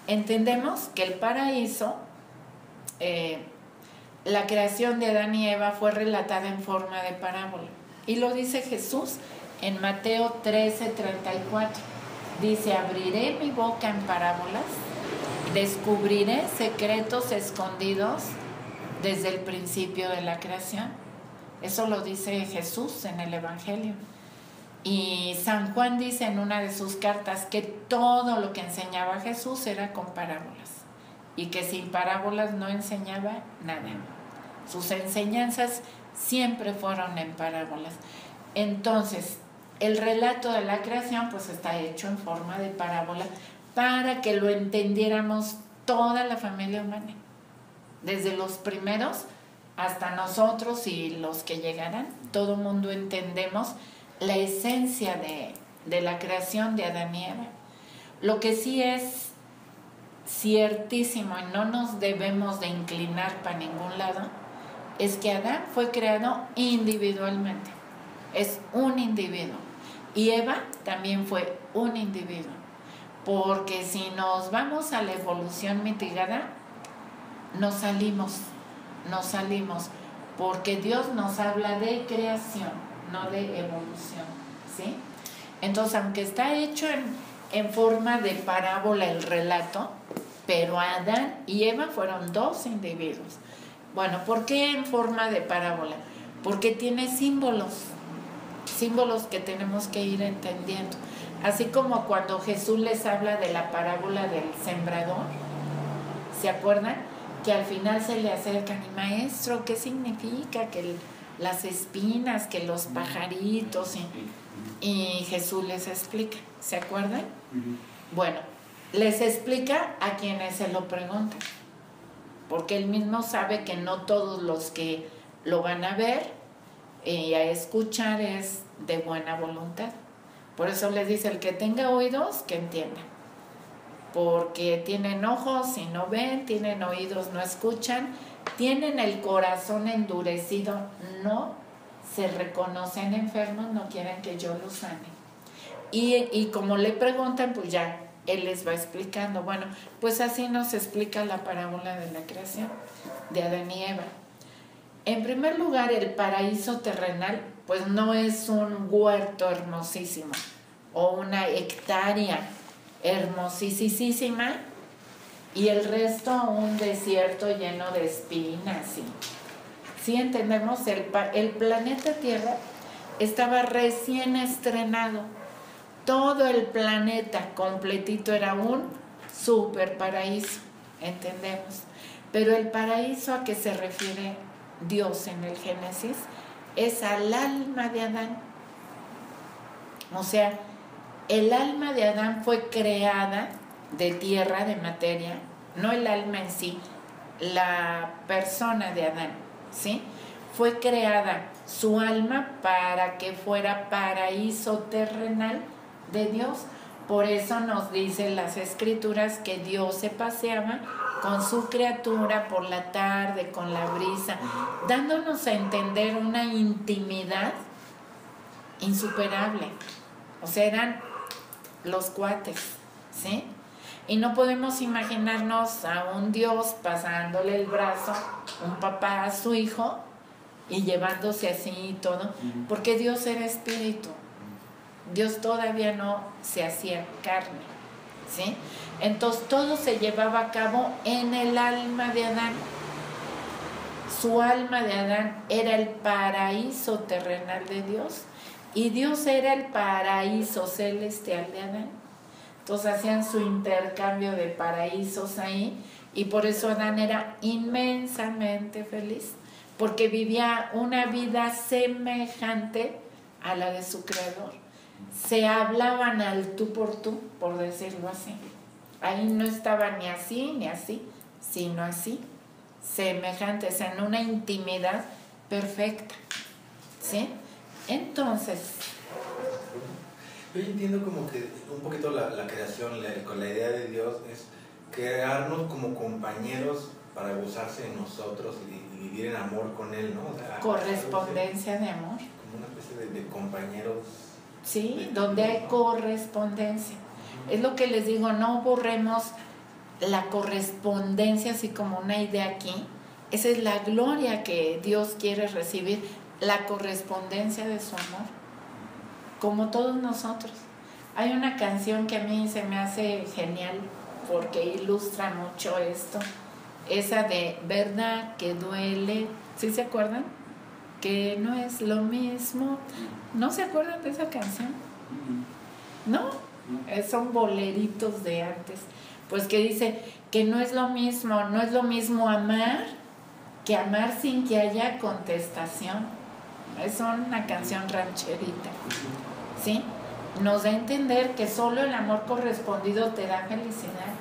Entendemos que el paraíso, la creación de Adán y Eva fue relatada en forma de parábola. Y lo dice Jesús en Mateo 13:34. Dice: abriré mi boca en parábolas, descubriré secretos escondidos desde el principio de la creación. Eso lo dice Jesús en el Evangelio. Y San Juan dice en una de sus cartas que todo lo que enseñaba Jesús era con parábolas, y que sin parábolas no enseñaba nada. Sus enseñanzas siempre fueron en parábolas. Entonces, el relato de la creación pues está hecho en forma de parábola para que lo entendiéramos toda la familia humana, desde los primeros hasta nosotros y los que llegarán. Todo mundo entendemos la esencia de la creación de Adán y Eva. Lo que sí es ciertísimo, y no nos debemos de inclinar para ningún lado, es que Adán fue creado individualmente, es un individuo, y Eva también fue un individuo, porque si nos vamos a la evolución mitigada, nos salimos, porque Dios nos habla de creación, no de evolución, ¿sí? Entonces, aunque está hecho en forma de parábola el relato, pero Adán y Eva fueron dos individuos. Bueno, ¿por qué en forma de parábola? Porque tiene símbolos que tenemos que ir entendiendo. Así como cuando Jesús les habla de la parábola del sembrador, ¿se acuerdan? Que al final se le acercan: y maestro, ¿qué significa? Que las espinas, que los pajaritos, y Jesús les explica, ¿se acuerdan? Bueno, les explica a quienes se lo preguntan, porque él mismo sabe que no todos los que lo van a ver y a escuchar es de buena voluntad. Por eso les dice: el que tenga oídos, que entienda, porque tienen ojos y no ven, tienen oídos, no escuchan, tienen el corazón endurecido, no se reconocen enfermos, no quieren que yo los sane. Y como le preguntan, pues ya él les va explicando. Bueno, pues así nos explica la parábola de la creación de Adán y Eva. En primer lugar, el paraíso terrenal pues no es un huerto hermosísimo o una hectárea hermosísima y el resto un desierto lleno de espinas. Sí, entendemos, el planeta Tierra estaba recién estrenado todo el planeta completito era un super paraíso, entendemos. Pero el paraíso a que se refiere Dios en el Génesis es al alma de Adán. O sea, el alma de Adán fue creada de tierra, de materia, no el alma en sí, la persona de Adán, ¿sí? Fue creada su alma para que fuera paraíso terrenal de Dios. Por eso nos dicen las Escrituras que Dios se paseaba con su criatura por la tarde, con la brisa, dándonos a entender una intimidad insuperable. O sea, eran los cuates, ¿sí? Y no podemos imaginarnos a un Dios pasándole el brazo, un papá a su hijo, y llevándose así y todo, porque Dios era espíritu. Dios todavía no se hacía carne, ¿sí? Entonces todo se llevaba a cabo en el alma de Adán. Su alma de Adán era el paraíso terrenal de Dios y Dios era el paraíso celestial de Adán. Entonces hacían su intercambio de paraísos ahí y por eso Adán era inmensamente feliz, porque vivía una vida semejante a la de su creador. Se hablaban al tú, por decirlo así. Ahí no estaba ni así, sino así, semejantes, en una intimidad perfecta, ¿sí? Entonces, yo entiendo como que un poquito la creación, con la idea de Dios, es crearnos como compañeros para gozarse de nosotros y vivir en amor con Él, ¿no? O sea, correspondencia de amor. Como una especie de compañeros. Sí, donde hay correspondencia. Es lo que les digo, no borremos la correspondencia así como una idea aquí. Esa es la gloria que Dios quiere recibir, la correspondencia de su amor, como todos nosotros. Hay una canción que a mí se me hace genial porque ilustra mucho esto, esa de ¿verdad que duele? ¿Sí se acuerdan? Que no es lo mismo. ¿No se acuerdan de esa canción? ¿No? Son boleritos de antes. Pues que dice que no es lo mismo amar que amar sin que haya contestación. Es una canción rancherita, ¿sí? Nos da a entender que solo el amor correspondido te da felicidad.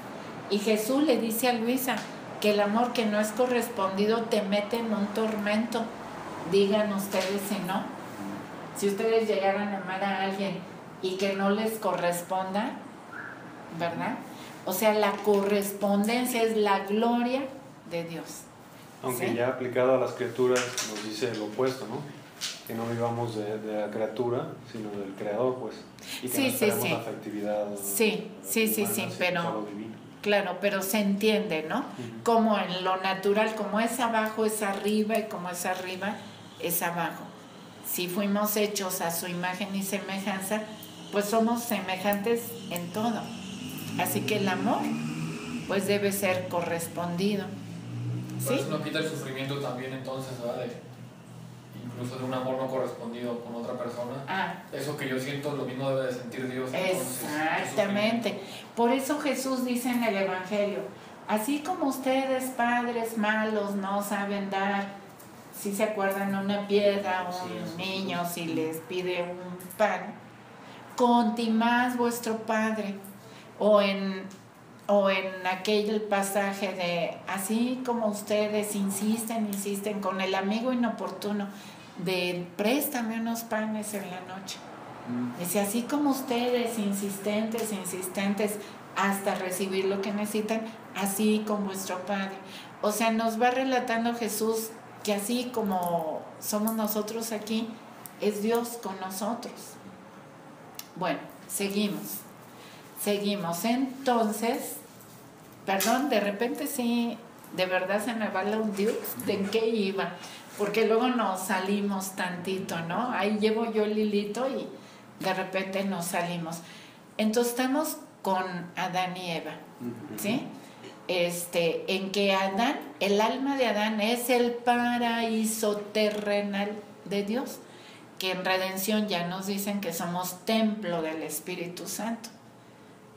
Y Jesús le dice a Luisa que el amor que no es correspondido te mete en un tormento. Digan ustedes si no. Si ustedes llegaran a amar a alguien y que no les corresponda, ¿verdad? O sea, la correspondencia es la gloria de Dios. Aunque ¿sí? ya aplicado a las criaturas nos dice lo opuesto, ¿no? Que no vivamos de la criatura, sino del creador, pues. Y que Sí, no esperemos sí. la afectividad Sí, humana, pero solo divina. claro, pero se entiende, ¿no? Como en lo natural, como es abajo es arriba y como es arriba es abajo. Si fuimos hechos a su imagen y semejanza, pues somos semejantes en todo. Así que el amor, pues debe ser correspondido. Pero ¿Sí? eso no quita el sufrimiento también entonces, ¿verdad? Incluso de un amor no correspondido con otra persona. Eso que yo siento, lo mismo debe de sentir Dios. Entonces, exactamente. Por eso Jesús dice en el Evangelio, así como ustedes, padres malos, no saben dar, si se acuerdan, una piedra a un niño si les pide un pan, contimás vuestro Padre. O en aquel pasaje de así como ustedes insisten con el amigo inoportuno de préstame unos panes en la noche. Dice, así como ustedes insistentes hasta recibir lo que necesitan, así con vuestro Padre. O sea, nos va relatando Jesús que así como somos nosotros aquí, es Dios con nosotros. Bueno, seguimos. Entonces, perdón, de repente sí, de verdad se me va la Dios, ¿de en qué iba? Porque luego nos salimos tantito, ¿no? Ahí llevo yo el hilito y de repente nos salimos. Entonces estamos con Adán y Eva, ¿sí? En que Adán, el alma de Adán es el paraíso terrenal de Dios. que en redención ya nos dicen que somos templo del Espíritu Santo.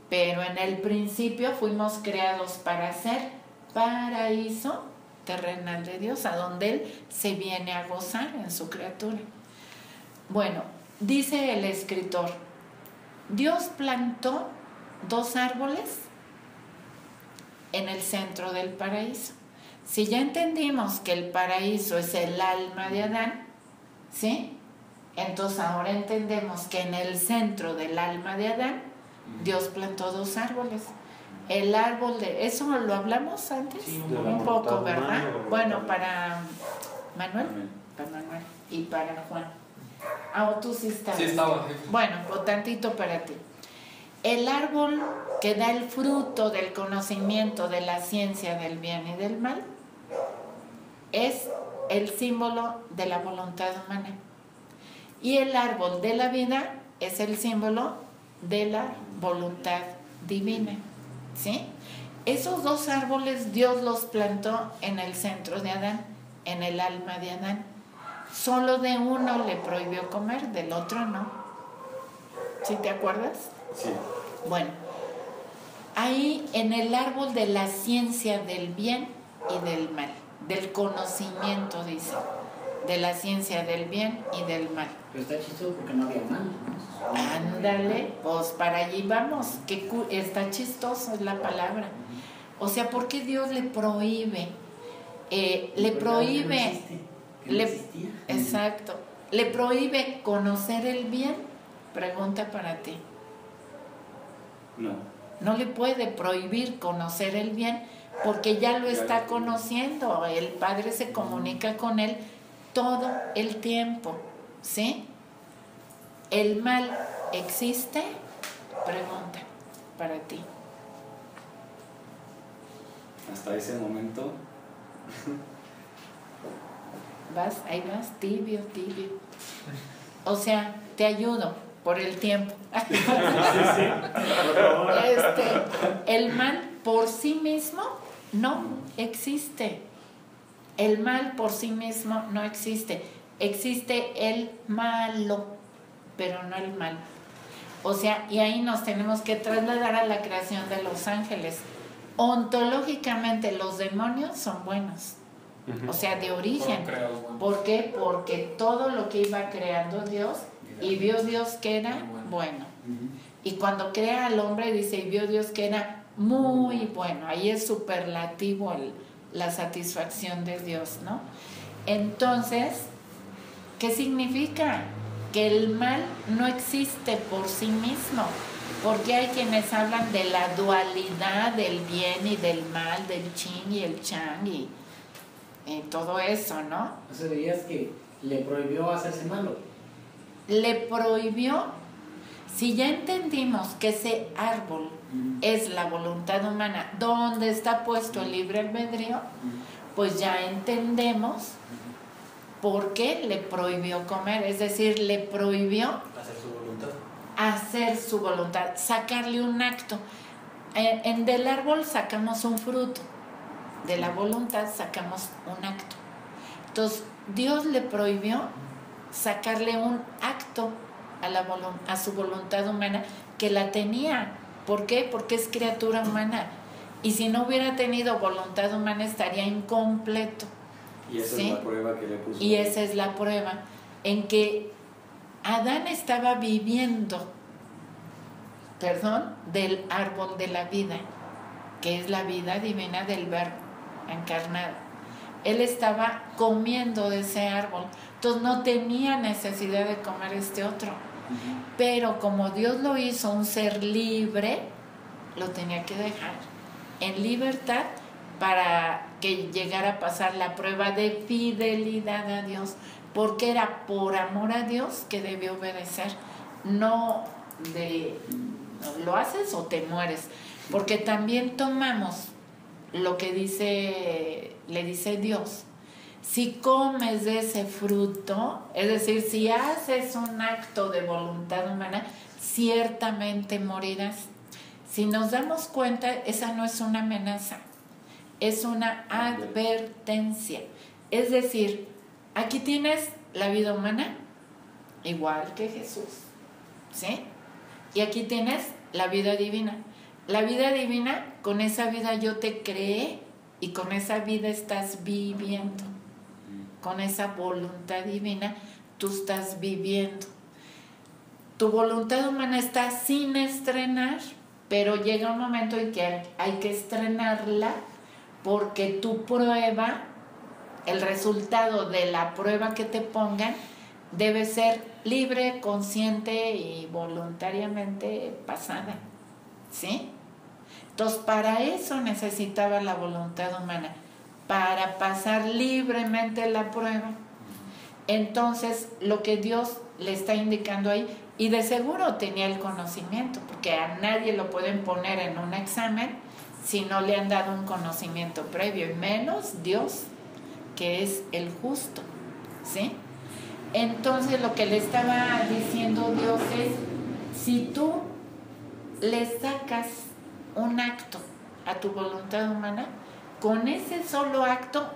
Pero en el principio fuimos creados para ser paraíso terrenal de Dios, a donde Él se viene a gozar en su criatura. Bueno, dice el escritor, Dios plantó 2 árboles en el centro del paraíso. Si ya entendimos que el paraíso es el alma de Adán, ¿sí? Entonces ahora entendemos que en el centro del alma de Adán, Dios plantó 2 árboles. El árbol de... ¿Eso lo hablamos antes? Sí, un poco, ¿verdad? Bueno, para Manuel, y para Juan. Ah, tú sí estabas. Sí, estaba. Bueno, pues tantito para ti. El árbol que da el fruto del conocimiento de la ciencia del bien y del mal es el símbolo de la voluntad humana. Y el árbol de la vida es el símbolo de la voluntad divina. ¿Sí? Esos 2 árboles Dios los plantó en el centro de Adán, en el alma de Adán. Solo de uno le prohibió comer, del otro no. ¿Sí te acuerdas? Sí. Bueno, ahí en el árbol de la ciencia del bien y del mal, del conocimiento, dice, de la ciencia del bien y del mal. Pero está chistoso porque no había mal, ¿no? Ándale, pues para allí vamos, que está chistoso es la palabra. O sea, ¿por qué Dios le prohíbe? Le prohíbe... Exacto. ¿Le prohíbe conocer el bien? Pregunta para ti. No. No le puede prohibir conocer el bien porque ya lo está conociendo. El Padre se comunica con él todo el tiempo, ¿sí? ¿El mal existe? Pregunta para ti. Hasta ese momento. Ahí vas, tibio. O sea, te ayudo por el tiempo. El mal por sí mismo no existe. El mal por sí mismo no existe. Existe el malo, pero no el mal. O sea, y ahí nos tenemos que trasladar a la creación de los ángeles. Ontológicamente los demonios son buenos. O sea, de origen. ¿Por qué? Porque todo lo que iba creando Dios, y vio Dios que era bueno. Y cuando crea al hombre dice, y vio Dios que era muy bueno. Ahí es superlativo la satisfacción de Dios, ¿no? Entonces, ¿qué significa? Que el mal no existe por sí mismo. Porque hay quienes hablan de la dualidad del bien y del mal, del yin y el yang y todo eso, ¿no? O sea, dirías que le prohibió hacerse malo. Le prohibió, si ya entendimos que ese árbol es la voluntad humana, donde está puesto el libre albedrío, pues ya entendemos por qué le prohibió comer, es decir, le prohibió hacer su voluntad, sacarle un acto. Del árbol sacamos un fruto, de la voluntad sacamos un acto. Entonces, Dios le prohibió sacarle un acto a su voluntad humana, que la tenía. ¿Por qué? Porque es criatura humana. Y si no hubiera tenido voluntad humana, estaría incompleto. Y esa ¿sí? es la prueba que le puso. Y esa es la prueba en que Adán estaba viviendo, del árbol de la vida, que es la vida divina del Verbo encarnado. Él estaba comiendo de ese árbol, entonces no tenía necesidad de comer este otro. Pero como Dios lo hizo un ser libre, lo tenía que dejar en libertad para que llegara a pasar la prueba de fidelidad a Dios, porque era por amor a Dios que debió obedecer, no de lo haces o te mueres, porque también tomamos lo que le dice Dios. Si comes de ese fruto, es decir, si haces un acto de voluntad humana, ciertamente morirás. Si nos damos cuenta, esa no es una amenaza, es una advertencia. Es decir, aquí tienes la vida humana igual que Jesús, ¿sí? Y aquí tienes la vida divina. La vida divina, con esa vida yo te creé y con esa vida estás viviendo. Con esa voluntad divina tú estás viviendo. Tu voluntad humana está sin estrenar, pero llega un momento en que hay que estrenarla porque tu prueba, el resultado de la prueba que te pongan, debe ser libre, consciente y voluntariamente pasada, ¿sí? Entonces, para eso necesitaba la voluntad humana, para pasar libremente la prueba. Entonces, lo que Dios le está indicando ahí, y de seguro tenía el conocimiento, porque a nadie lo pueden poner en un examen si no le han dado un conocimiento previo, y menos Dios, que es el justo, ¿sí? Entonces lo que le estaba diciendo Dios es, si tú le sacas un acto a tu voluntad humana, con ese solo acto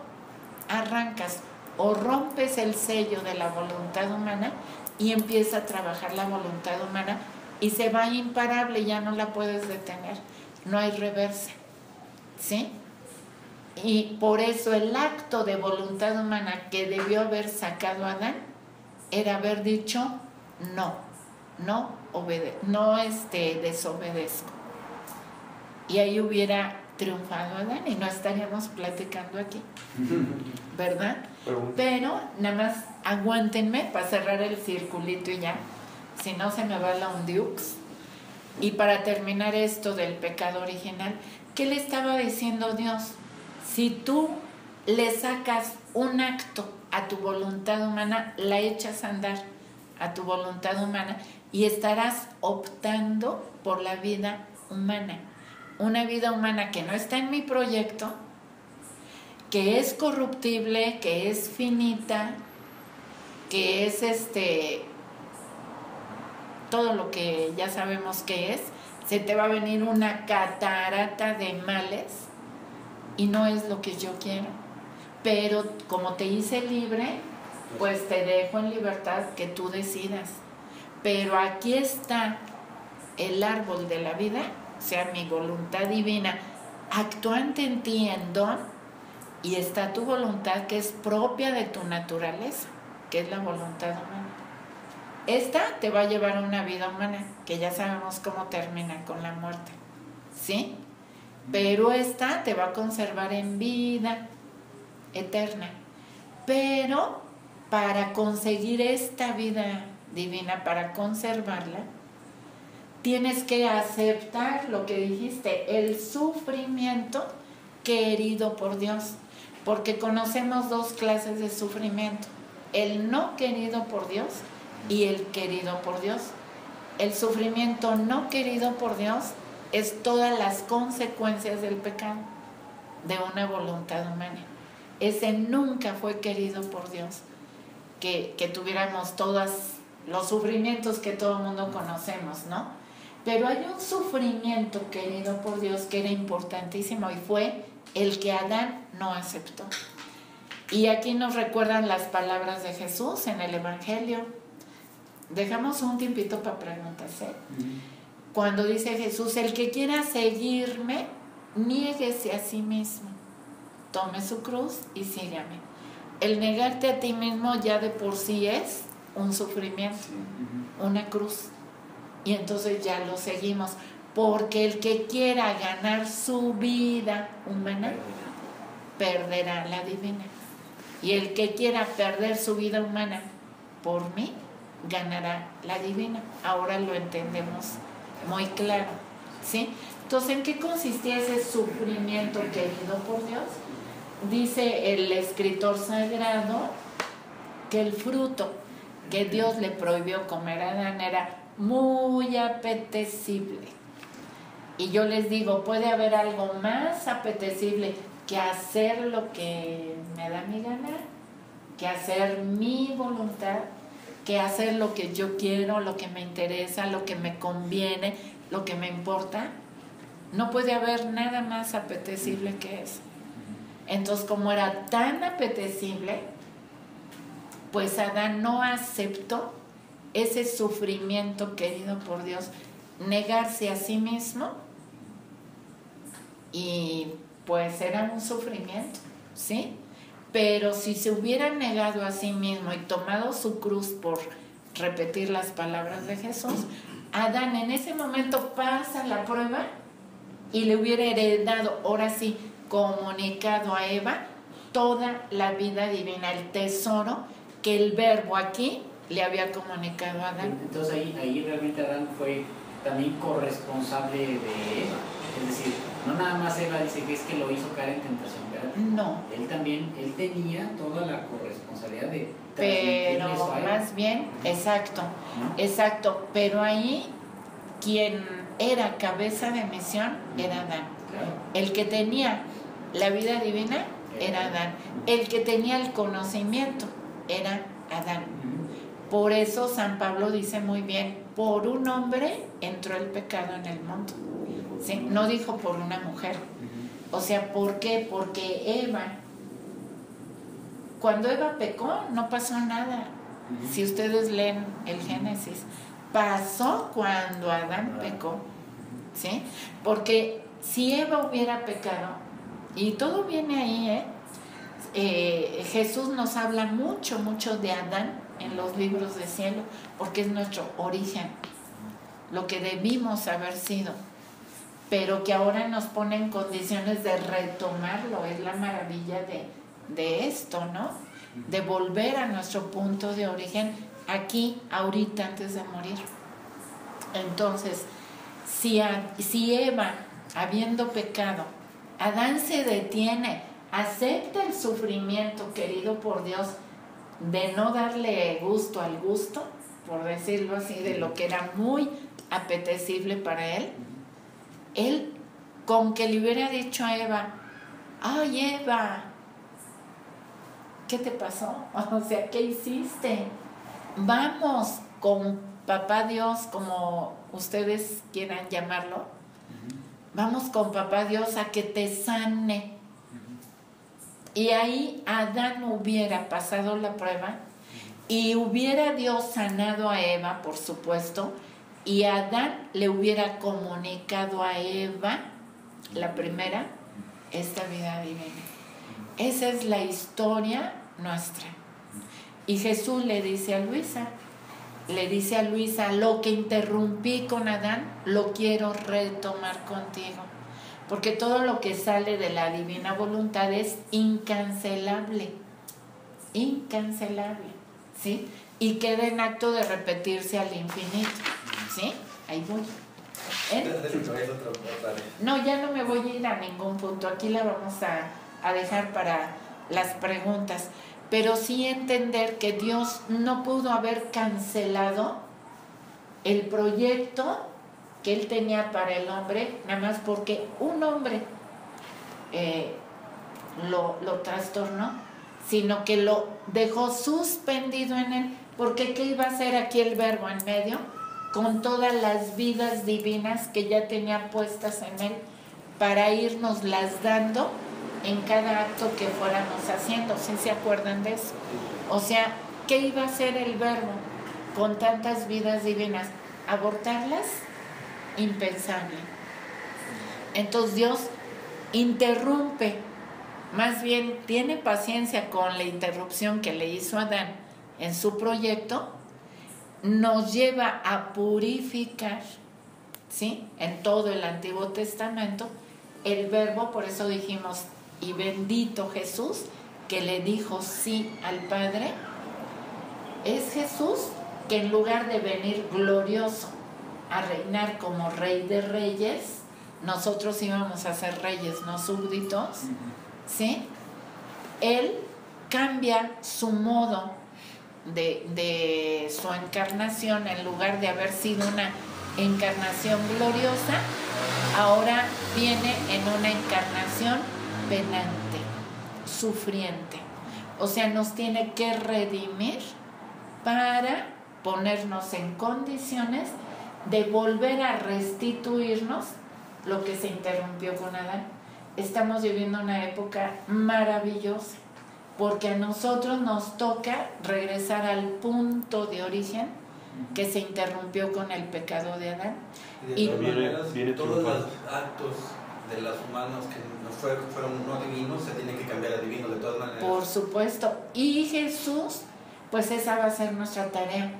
arrancas o rompes el sello de la voluntad humana y empieza a trabajar la voluntad humana y se va imparable, ya no la puedes detener, no hay reversa, ¿sí? Y por eso el acto de voluntad humana que debió haber sacado Adán era haber dicho no desobedezco. Y ahí hubiera triunfado Adán y no estaríamos platicando aquí, ¿verdad? Pero nada más aguántenme para cerrar el circulito y ya, si no se me va la ondiux. Y para terminar esto del pecado original, ¿qué le estaba diciendo Dios? Si tú le sacas un acto a tu voluntad humana, la echas a andar a tu voluntad humana y estarás optando por la vida humana. Una vida humana que no está en mi proyecto, que es corruptible, que es finita, que es todo lo que ya sabemos que es. Se te va a venir una catarata de males y no es lo que yo quiero. Pero como te hice libre, pues te dejo en libertad que tú decidas. Pero aquí está el árbol de la vida, o sea, mi voluntad divina, actuante en ti en don, y está tu voluntad que es propia de tu naturaleza, que es la voluntad humana. Esta te va a llevar a una vida humana, que ya sabemos cómo termina con la muerte, ¿sí? Pero esta te va a conservar en vida eterna. Pero para conseguir esta vida divina, para conservarla, tienes que aceptar lo que dijiste, el sufrimiento querido por Dios, porque conocemos dos clases de sufrimiento, el no querido por Dios y el querido por Dios. El sufrimiento no querido por Dios es todas las consecuencias del pecado, de una voluntad humana. Ese nunca fue querido por Dios, que tuviéramos todos los sufrimientos que todo el mundo conocemos, ¿no? Pero hay un sufrimiento querido por Dios que era importantísimo y fue el que Adán no aceptó. Y aquí nos recuerdan las palabras de Jesús en el Evangelio. Dejamos un tiempito para preguntas, ¿eh? Cuando dice Jesús, el que quiera seguirme, niéguese a sí mismo, tome su cruz y sígame. El negarte a ti mismo ya de por sí es un sufrimiento, una cruz. Y entonces ya lo seguimos, porque el que quiera ganar su vida humana, perderá la divina. Y el que quiera perder su vida humana por mí, ganará la divina. Ahora lo entendemos muy claro, ¿sí? Entonces, ¿en qué consistía ese sufrimiento querido por Dios? Dice el escritor sagrado que el fruto que Dios le prohibió comer a Adán era muy apetecible. Y yo les digo, ¿puede haber algo más apetecible que hacer lo que me da mi gana? Que hacer mi voluntad, que hacer lo que yo quiero, lo que me interesa, lo que me conviene, lo que me importa. No puede haber nada más apetecible que eso. Entonces, como era tan apetecible, pues Adán no aceptó ese sufrimiento querido por Dios, negarse a sí mismo, y pues era un sufrimiento, ¿sí? Pero si se hubiera negado a sí mismo y tomado su cruz, por repetir las palabras de Jesús, Adán en ese momento pasa la prueba y le hubiera heredado, ahora sí, comunicado a Eva toda la vida divina, el tesoro que el Verbo aquí le había comunicado a Adán. Entonces ahí realmente Adán fue también corresponsable de Eva. Es decir, no nada más Eva dice que es que lo hizo caer en tentación, ¿verdad? No. Él tenía toda la corresponsabilidad de pero eso a él. Más bien, exacto, ¿No? exacto, pero ahí quien era cabeza de misión era Adán. Claro. El que tenía la vida divina era Adán. El que tenía el conocimiento era Adán. Por eso San Pablo dice muy bien, por un hombre entró el pecado en el mundo. ¿Sí? No dijo por una mujer. O sea, ¿por qué? Porque Eva, cuando Eva pecó, no pasó nada. Si ustedes leen el Génesis, pasó cuando Adán pecó. ¿Sí? Porque si Eva hubiera pecado, y todo viene ahí, Jesús nos habla mucho, mucho de Adán en los libros del cielo, porque es nuestro origen, lo que debimos haber sido, pero que ahora nos pone en condiciones de retomarlo. Es la maravilla de esto, ¿no? De volver a nuestro punto de origen aquí, ahorita, antes de morir. Entonces, si Eva, habiendo pecado, Adán se detiene, acepta el sufrimiento querido por Dios de no darle gusto al gusto, por decirlo así, de lo que era muy apetecible para él, con que le hubiera dicho a Eva, ¡ay, Eva! ¿Qué te pasó? O sea, ¿qué hiciste? Vamos con Papá Dios, como ustedes quieran llamarlo, vamos con Papá Dios a que te sane. Y ahí Adán hubiera pasado la prueba y hubiera Dios sanado a Eva, por supuesto, y Adán le hubiera comunicado a Eva, la primera, esta vida divina. Esa es la historia nuestra. Y Jesús le dice a Luisa, lo que interrumpí con Adán, lo quiero retomar contigo. Porque todo lo que sale de la divina voluntad es incancelable, ¿sí? Y queda en acto de repetirse al infinito, ¿sí? Ahí voy. No, ya no me voy a ir a ningún punto, aquí la vamos a dejar para las preguntas, pero sí entender que Dios no pudo haber cancelado el proyecto que Él tenía para el hombre, nada más porque un hombre lo trastornó, sino que lo dejó suspendido en Él, porque ¿qué iba a hacer aquí el Verbo en medio? Con todas las vidas divinas que ya tenía puestas en Él, para irnos las dando en cada acto que fuéramos haciendo. ¿Sí se acuerdan de eso? O sea, ¿qué iba a hacer el Verbo con tantas vidas divinas? ¿Abortarlas? Impensable. Entonces Dios interrumpe, más bien tiene paciencia con la interrupción que le hizo a Adán en su proyecto, nos lleva a purificar, ¿sí? En todo el Antiguo Testamento el Verbo, por eso dijimos, y bendito Jesús, que le dijo sí al Padre. Es Jesús que en lugar de venir glorioso a reinar como Rey de Reyes, nosotros íbamos a ser reyes, no súbditos, ¿sí? Él cambia su modo de su encarnación. En lugar de haber sido una encarnación gloriosa, ahora viene en una encarnación penante, sufriente. O sea, nos tiene que redimir para ponernos en condiciones de volver a restituirnos lo que se interrumpió con Adán. Estamos viviendo una época maravillosa, porque a nosotros nos toca regresar al punto de origen que se interrumpió con el pecado de Adán. Y de todas maneras, todos los actos de los humanos que fueron no divinos se tienen que cambiar a divinos de todas maneras. Por supuesto. Y Jesús, pues esa va a ser nuestra tarea.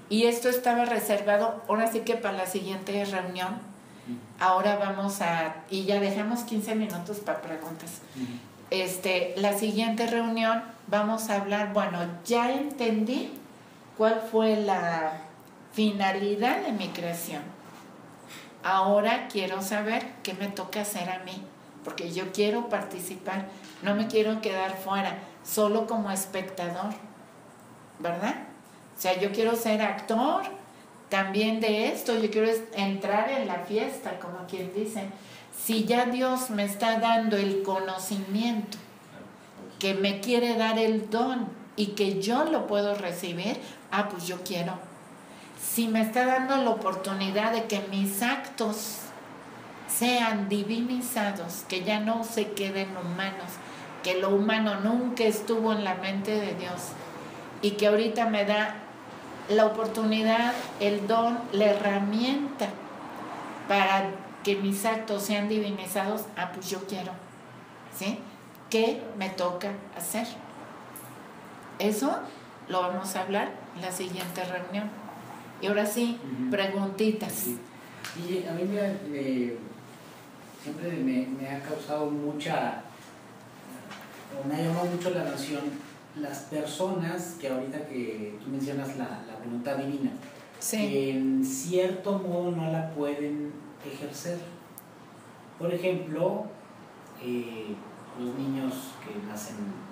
Y esto estaba reservado, ahora sí que para la siguiente reunión. Ahora vamos y ya dejamos 15 minutos para preguntas. La siguiente reunión vamos a hablar, bueno, ya entendí cuál fue la finalidad de mi creación. Ahora quiero saber qué me toca hacer a mí, porque yo quiero participar, no me quiero quedar fuera, solo como espectador, ¿verdad? O sea, yo quiero ser actor también de esto, yo quiero entrar en la fiesta, como quien dice. Si ya Dios me está dando el conocimiento, que me quiere dar el don y que yo lo puedo recibir, pues yo quiero. Si me está dando la oportunidad de que mis actos sean divinizados, que ya no se queden humanos, que lo humano nunca estuvo en la mente de Dios y que ahorita me da la oportunidad, el don, la herramienta para que mis actos sean divinizados, pues yo quiero, ¿sí? ¿Qué me toca hacer? Eso lo vamos a hablar en la siguiente reunión. Y ahora sí, preguntitas. Sí. Y a mí siempre me ha causado me ha llamado mucho la noción, las personas que ahorita que tú mencionas la voluntad divina, que en cierto modo no la pueden ejercer. Por ejemplo, los niños que nacen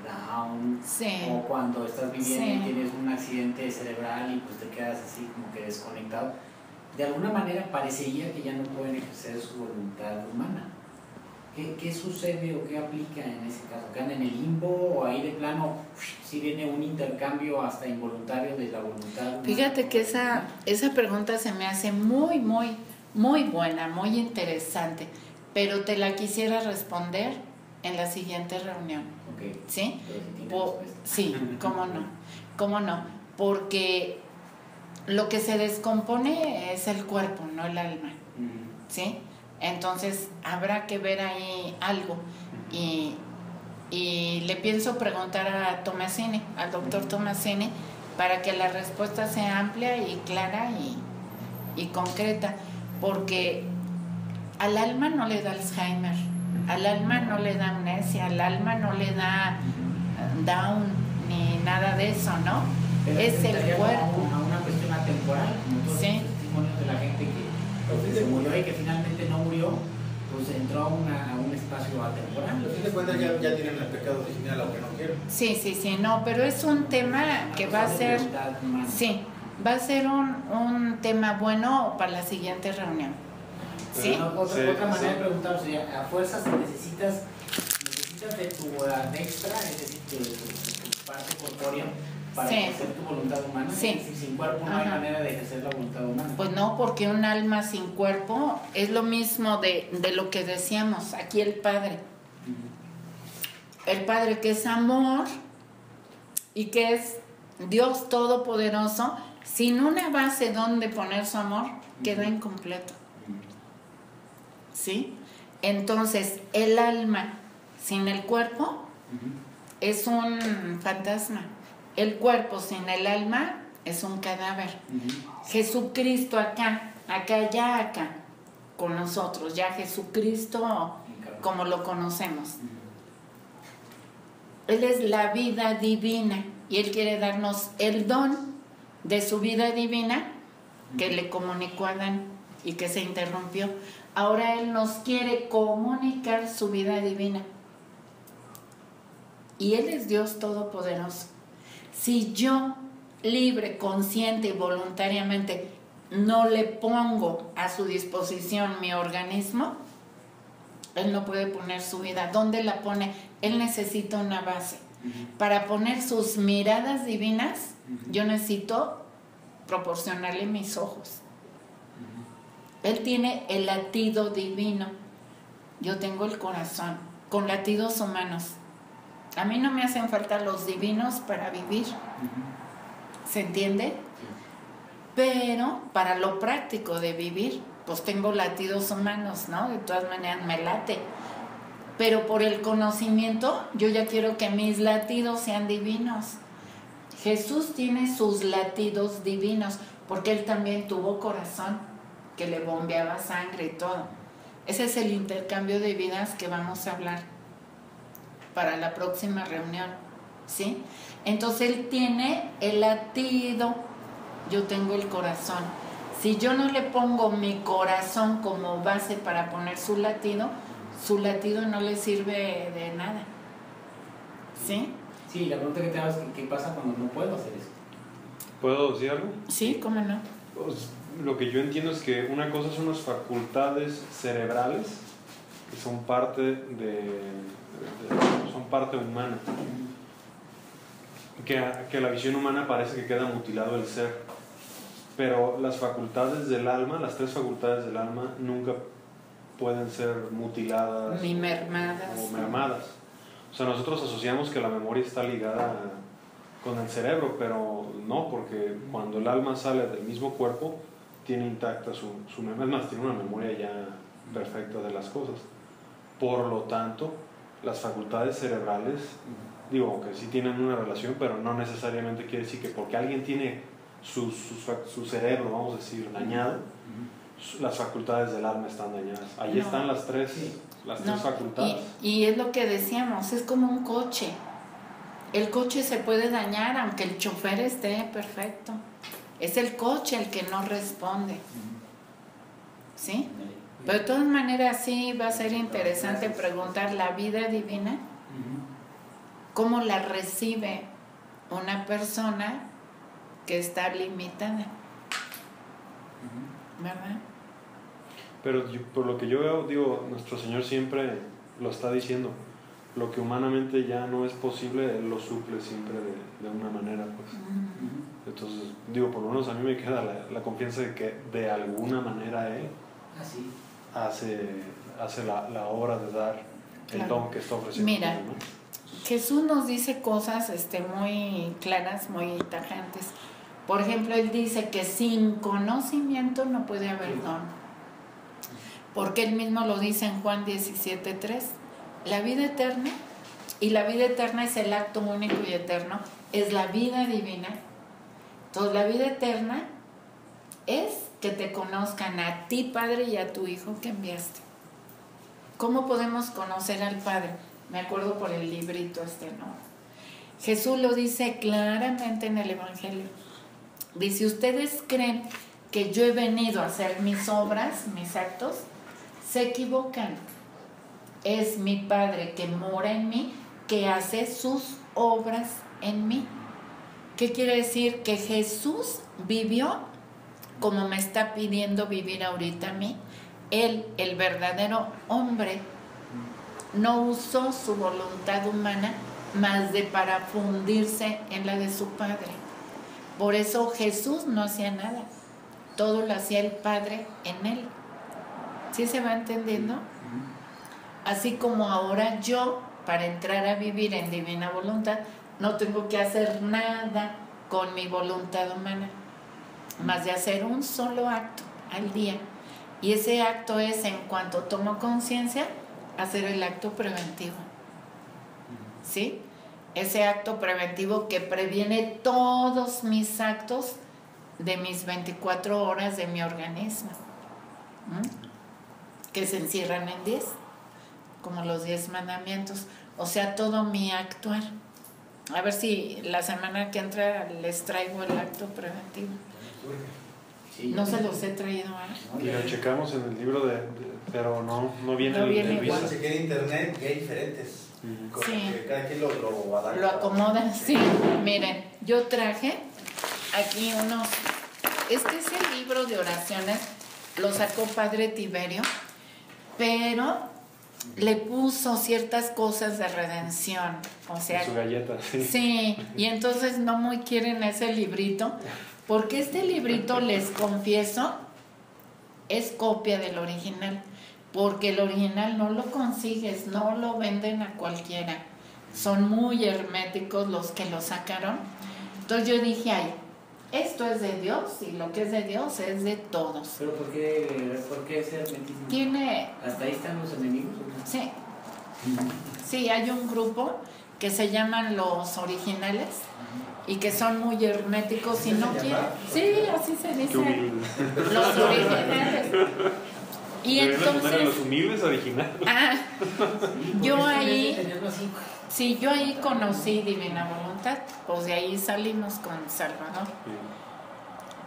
Down, o cuando estás viviendo y tienes un accidente cerebral y pues te quedas así como que desconectado, de alguna manera parecería que ya no pueden ejercer su voluntad humana. ¿Qué sucede o qué aplica en ese caso? ¿Quedan en el limbo o ahí de plano si viene un intercambio hasta involuntario de la voluntad humana? Fíjate que esa pregunta se me hace muy, muy, muy buena, muy interesante, pero te la quisiera responder en la siguiente reunión. Okay. ¿Sí? Sí, cómo no, porque lo que se descompone es el cuerpo, no el alma, ¿sí? Entonces habrá que ver ahí algo y le pienso preguntar a Tomasini, al doctor Tomasini, para que la respuesta sea amplia y clara y concreta, porque al alma no le da Alzheimer, al alma no le da amnesia, al alma no le da Down ni nada de eso, ¿no? Pero es el cuerpo. A una cuestión atemporal, como todos los testimonios de la gente que se murió y que finalmente no murió, pues entró a un espacio atemporal. Pero a fin de cuentas ya tienen el pecado original, aunque no quieran. Sí, no, pero es un tema que va a ser, va a ser un tema bueno para la siguiente reunión. ¿Sí? Otra manera de preguntar, o sea, a fuerzas necesitas de tu extra, es decir, tu parte corpórea, para ejercer tu voluntad humana. Es decir, sin cuerpo no hay manera de ejercer la voluntad humana. Pues no, porque un alma sin cuerpo es lo mismo de lo que decíamos aquí el Padre. El Padre que es amor y que es Dios Todopoderoso, sin una base donde poner su amor, queda incompleto. ¿Sí? Entonces, el alma sin el cuerpo es un fantasma. El cuerpo sin el alma es un cadáver. Jesucristo acá, con nosotros, ya Jesucristo como lo conocemos. Él es la vida divina y Él quiere darnos el don de su vida divina que le comunicó a Adán y que se interrumpió. Ahora Él nos quiere comunicar su vida divina. Y Él es Dios Todopoderoso. Si yo, libre, consciente y voluntariamente, no le pongo a su disposición mi organismo, Él no puede poner su vida. ¿Dónde la pone? Él necesita una base. Para poner sus miradas divinas, yo necesito proporcionarle mis ojos. Él tiene el latido divino. Yo tengo el corazón con latidos humanos. A mí no me hacen falta los divinos para vivir. ¿Se entiende? pero para lo práctico de vivir, pues tengo latidos humanos, ¿no? De todas maneras me late. Pero por el conocimiento, yo ya quiero que mis latidos sean divinos. Jesús tiene sus latidos divinos, porque Él también tuvo corazón, que le bombeaba sangre y todo. Ese es el intercambio de vidas que vamos a hablar para la próxima reunión, ¿sí? Entonces Él tiene el latido, yo tengo el corazón. Si yo no le pongo mi corazón como base para poner su latido no le sirve de nada, ¿sí? Sí, la pregunta que te hago es ¿qué pasa cuando no puedo hacer eso? ¿Puedo decir algo? Sí, ¿cómo no? Pues, lo que yo entiendo es que una cosa son las facultades cerebrales, que son parte son parte humana. Que la visión humana parece que queda mutilado el ser. Pero las facultades del alma, las 3 facultades del alma, nunca pueden ser mutiladas ni mermadas. O mermadas. O sea, nosotros asociamos que la memoria está ligada con el cerebro, pero no, porque cuando el alma sale del mismo cuerpo, tiene intacta su memoria, es más, tiene una memoria ya perfecta de las cosas. Por lo tanto, las facultades cerebrales, digo, aunque sí tienen una relación, pero no necesariamente quiere decir que porque alguien tiene su cerebro, vamos a decir, dañado, las facultades del alma están dañadas. Ahí están las tres facultades. Y es lo que decíamos, es como un coche. El coche se puede dañar aunque el chofer esté perfecto. Es el coche el que no responde. ¿Sí? Pero de todas maneras sí va a ser interesante preguntar la vida divina, cómo la recibe una persona que está limitada. ¿Verdad? Pero por lo que yo veo, digo, nuestro Señor siempre lo está diciendo. Lo que humanamente ya no es posible, Él lo suple siempre de una manera, pues. Entonces, digo, por lo menos a mí me queda la confianza de que de alguna manera Él hace la obra de dar el don que está ofreciendo. Mira, ¿no? Jesús nos dice cosas muy claras, muy tajantes. Por ejemplo, Él dice que sin conocimiento no puede haber don. Porque Él mismo lo dice en Juan 17:3. La vida eterna, y la vida eterna es el acto único y eterno, es la vida divina. Entonces la vida eterna es que te conozcan a ti, Padre, y a tu Hijo que enviaste. ¿Cómo podemos conocer al Padre? Me acuerdo por el librito ¿no? Jesús lo dice claramente en el Evangelio. Dice, ustedes creen que yo he venido a hacer mis obras, mis actos, se equivocan. Es mi Padre que mora en mí, que hace sus obras en mí. ¿Qué quiere decir? Que Jesús vivió como me está pidiendo vivir ahorita a mí. Él, el verdadero hombre, no usó su voluntad humana más de para fundirse en la de su Padre. Por eso Jesús no hacía nada. Todo lo hacía el Padre en Él. ¿Sí se va entendiendo? Así como ahora yo, para entrar a vivir en divina voluntad, no tengo que hacer nada con mi voluntad humana, más de hacer un solo acto al día. Y ese acto es, en cuanto tomo conciencia, hacer el acto preventivo. ¿Sí? Ese acto preventivo que previene todos mis actos de mis 24 horas de mi organismo, que se encierran en 10. Como los 10 mandamientos, o sea, todo mi actuar. A ver si la semana que entra les traigo el acto preventivo. No se los he traído, ¿eh? Y lo checamos en el libro pero no viene el igual. Se queda en internet y hay diferentes. Sí. Cada quien lo adapta. Lo acomoda, sí. Miren, yo traje aquí unos... Este es el libro de oraciones, lo sacó Padre Tiberio, pero le puso ciertas cosas de redención, o sea, su galleta, sí, y entonces no muy quieren ese librito, porque este librito, les confieso, es copia del original, porque el original no lo consigues, no lo venden a cualquiera, son muy herméticos los que lo sacaron. Entonces yo dije, ay, Esto es de Dios y lo que es de Dios es de todos. ¿Pero por qué ese hermetismo? ¿Hasta ahí están los enemigos? Sí. Sí, hay un grupo que se llaman los originales y que son muy herméticos y no quieren. Sí, así se dice. Los originales. Y entonces. Los humildes originales. Yo ahí. Sí, yo ahí conocí Divina Voluntad, pues de ahí salimos con Salvador.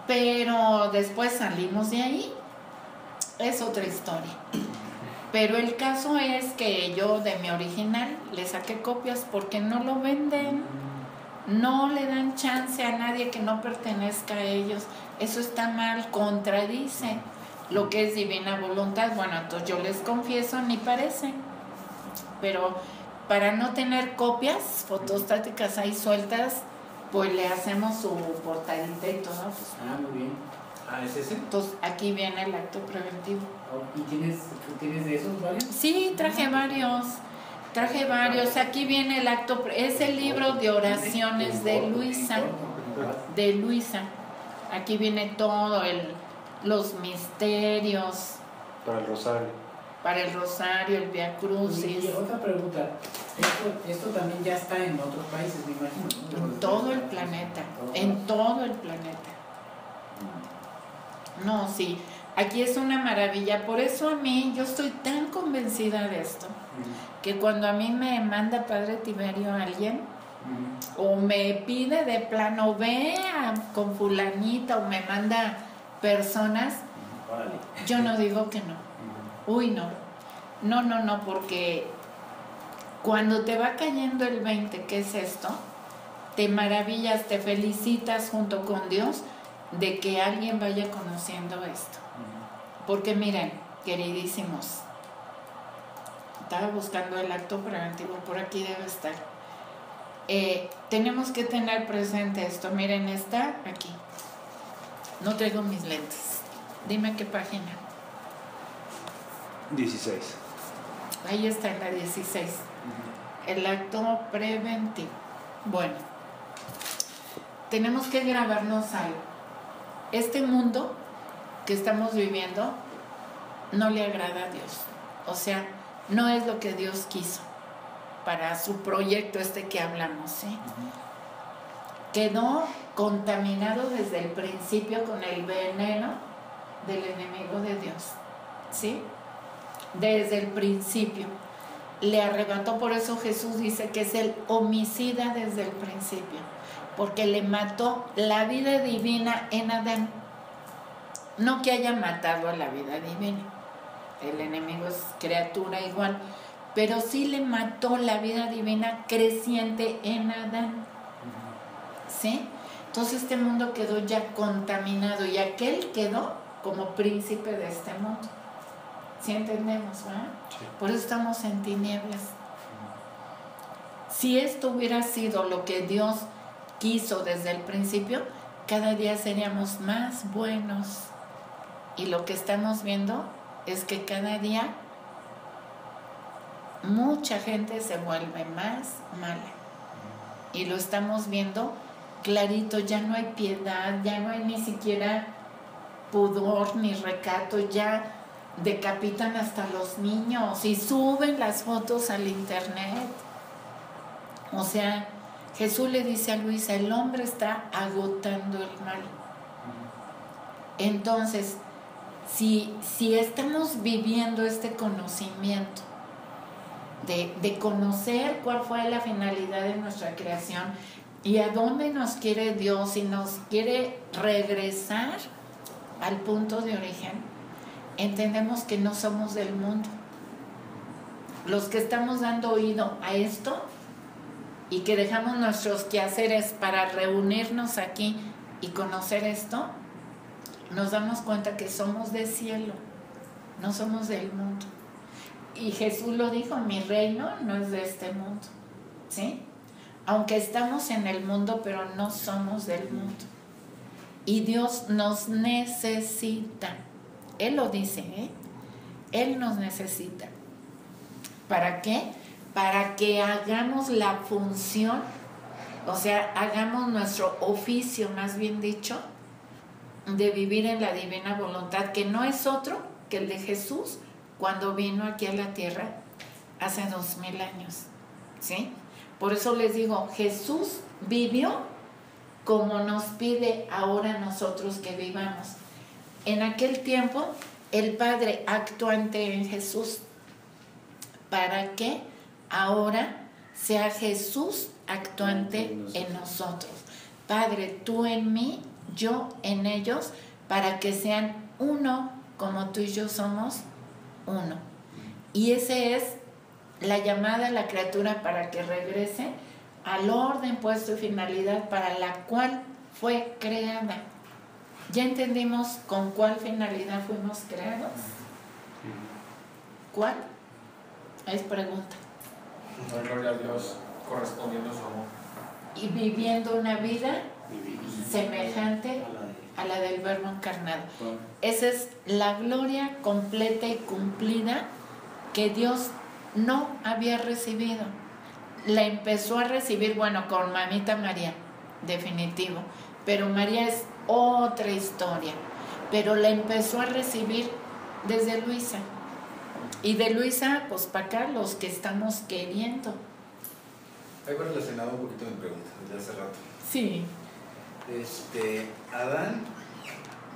Pero después salimos de ahí, es otra historia. Pero el caso es que yo de mi original le saqué copias porque no lo venden, no le dan chance a nadie que no pertenezca a ellos. Eso está mal, contradice lo que es Divina Voluntad. Bueno, entonces yo les confieso, ni parece, pero para no tener copias fotostáticas ahí sueltas, pues le hacemos su portadita y todo. Pues. Muy bien. ¿Es ese? Entonces aquí viene el acto preventivo. ¿Y tienes de esos varios? Sí, traje varios. Aquí viene el acto, es el libro de oraciones de Luisa. Aquí viene todo, los misterios. Para el rosario, el Vía Crucis. Y otra pregunta, esto también ya está en otros países, me imagino, ¿no? En todo el planeta, No, sí, aquí es una maravilla. Por eso a mí, yo estoy tan convencida de esto, que cuando a mí me manda Padre Tiberio a alguien, o me pide de plano, con fulanita, o me manda personas, yo no digo que no. Uy, no, porque cuando te va cayendo el 20, ¿qué es esto? Te maravillas, te felicitas junto con Dios de que alguien vaya conociendo esto. Porque miren, queridísimos, estaba buscando el acto preventivo, por aquí debe estar. Tenemos que tener presente esto. Miren, está aquí. No traigo mis lentes. Dime qué página. 16. Ahí está, en la 16. El acto preventivo. Bueno, tenemos que grabarnos algo. Este mundo que estamos viviendo no le agrada a Dios. O sea, no es lo que Dios quiso para su proyecto que hablamos, ¿sí? Quedó contaminado desde el principio con el veneno del enemigo de Dios, ¿sí? Desde el principio le arrebató. Por eso Jesús dice que es el homicida desde el principio, porque le mató la vida divina en Adán. No que haya matado a la vida divina, el enemigo es criatura igual, pero sí le mató la vida divina creciente en Adán, ¿sí? Entonces este mundo quedó ya contaminado y aquel quedó como príncipe de este mundo. ¿Sí entendemos, verdad? Sí. Por eso estamos en tinieblas. Si esto hubiera sido lo que Dios quiso desde el principio, cada día seríamos más buenos. Y lo que estamos viendo es que cada día mucha gente se vuelve más mala. Y lo estamos viendo clarito, ya no hay piedad, ya no hay ni siquiera pudor ni recato, ya decapitan hasta los niños y suben las fotos al internet. O sea, Jesús le dice a Luisa, el hombre está agotando el mal. Entonces, si estamos viviendo este conocimiento de conocer cuál fue la finalidad de nuestra creación y a dónde nos quiere Dios y nos quiere regresar al punto de origen, entendemos que no somos del mundo. Los que estamos dando oído a esto y que dejamos nuestros quehaceres para reunirnos aquí y conocer esto, nos damos cuenta que somos del cielo, no somos del mundo. Y Jesús lo dijo, mi reino no es de este mundo, ¿sí? Aunque estamos en el mundo, pero no somos del mundo. Y Dios nos necesita. Él lo dice, ¿eh? Él nos necesita. ¿Para qué? Para que hagamos la función O sea, hagamos nuestro oficio, más bien dicho, de vivir en la divina voluntad, que no es otro que el de Jesús cuando vino aquí a la tierra hace 2000 años, ¿sí? Por eso les digo, Jesús vivió como nos pide ahora nosotros que vivamos. En aquel tiempo, el Padre actuante en Jesús, para que ahora sea Jesús actuante en nosotros. Padre, tú en mí, yo en ellos, para que sean uno como tú y yo somos uno. Y ese es la llamada a la criatura para que regrese al orden, puesto y finalidad para la cual fue creada. ¿Ya entendimos con cuál finalidad fuimos creados? ¿Cuál? Es pregunta. Gloria a Dios, correspondiendo a su amor. Y viviendo una vida semejante a la del Verbo encarnado. Esa es la gloria completa y cumplida que Dios no había recibido. La empezó a recibir, bueno, con mamita María, definitivo. Pero María es otra historia. Pero la empezó a recibir desde Luisa. Y de Luisa, pues para acá, los que estamos queriendo. Ahí va relacionado un poquito mi pregunta, desde hace rato. Sí. Adán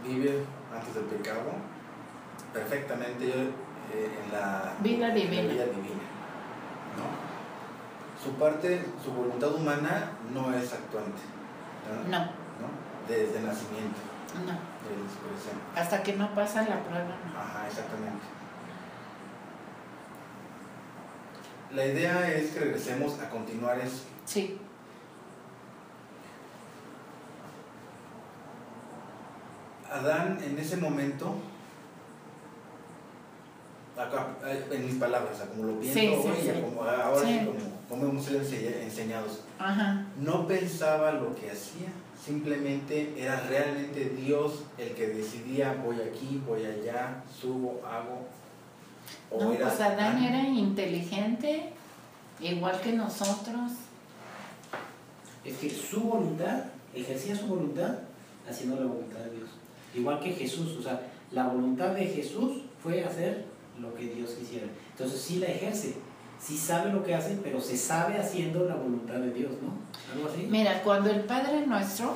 vive antes del pecado perfectamente en la vida divina. ¿No? Su parte, su voluntad humana no es actuante. No. ¿No? Desde nacimiento. No. Desde expresión. Hasta que no pasa la prueba. No. Ajá, exactamente. La idea es que regresemos a continuar eso. Sí. Adán en ese momento, acá, en mis palabras, como lo pienso hoy, sí. Como ahora sí. Como hemos sido enseñados, ajá. No pensaba lo que hacía, simplemente era realmente Dios el que decidía, voy aquí, voy allá, subo, hago. No, pues Adán era inteligente, igual que nosotros. Es que su voluntad, ejercía su voluntad haciendo la voluntad de Dios. Igual que Jesús, o sea, la voluntad de Jesús fue hacer lo que Dios quisiera. Entonces sí la ejerce, sí sabe lo que hace, pero se sabe haciendo la voluntad de Dios, ¿no? Algo así. Mira, cuando el Padre Nuestro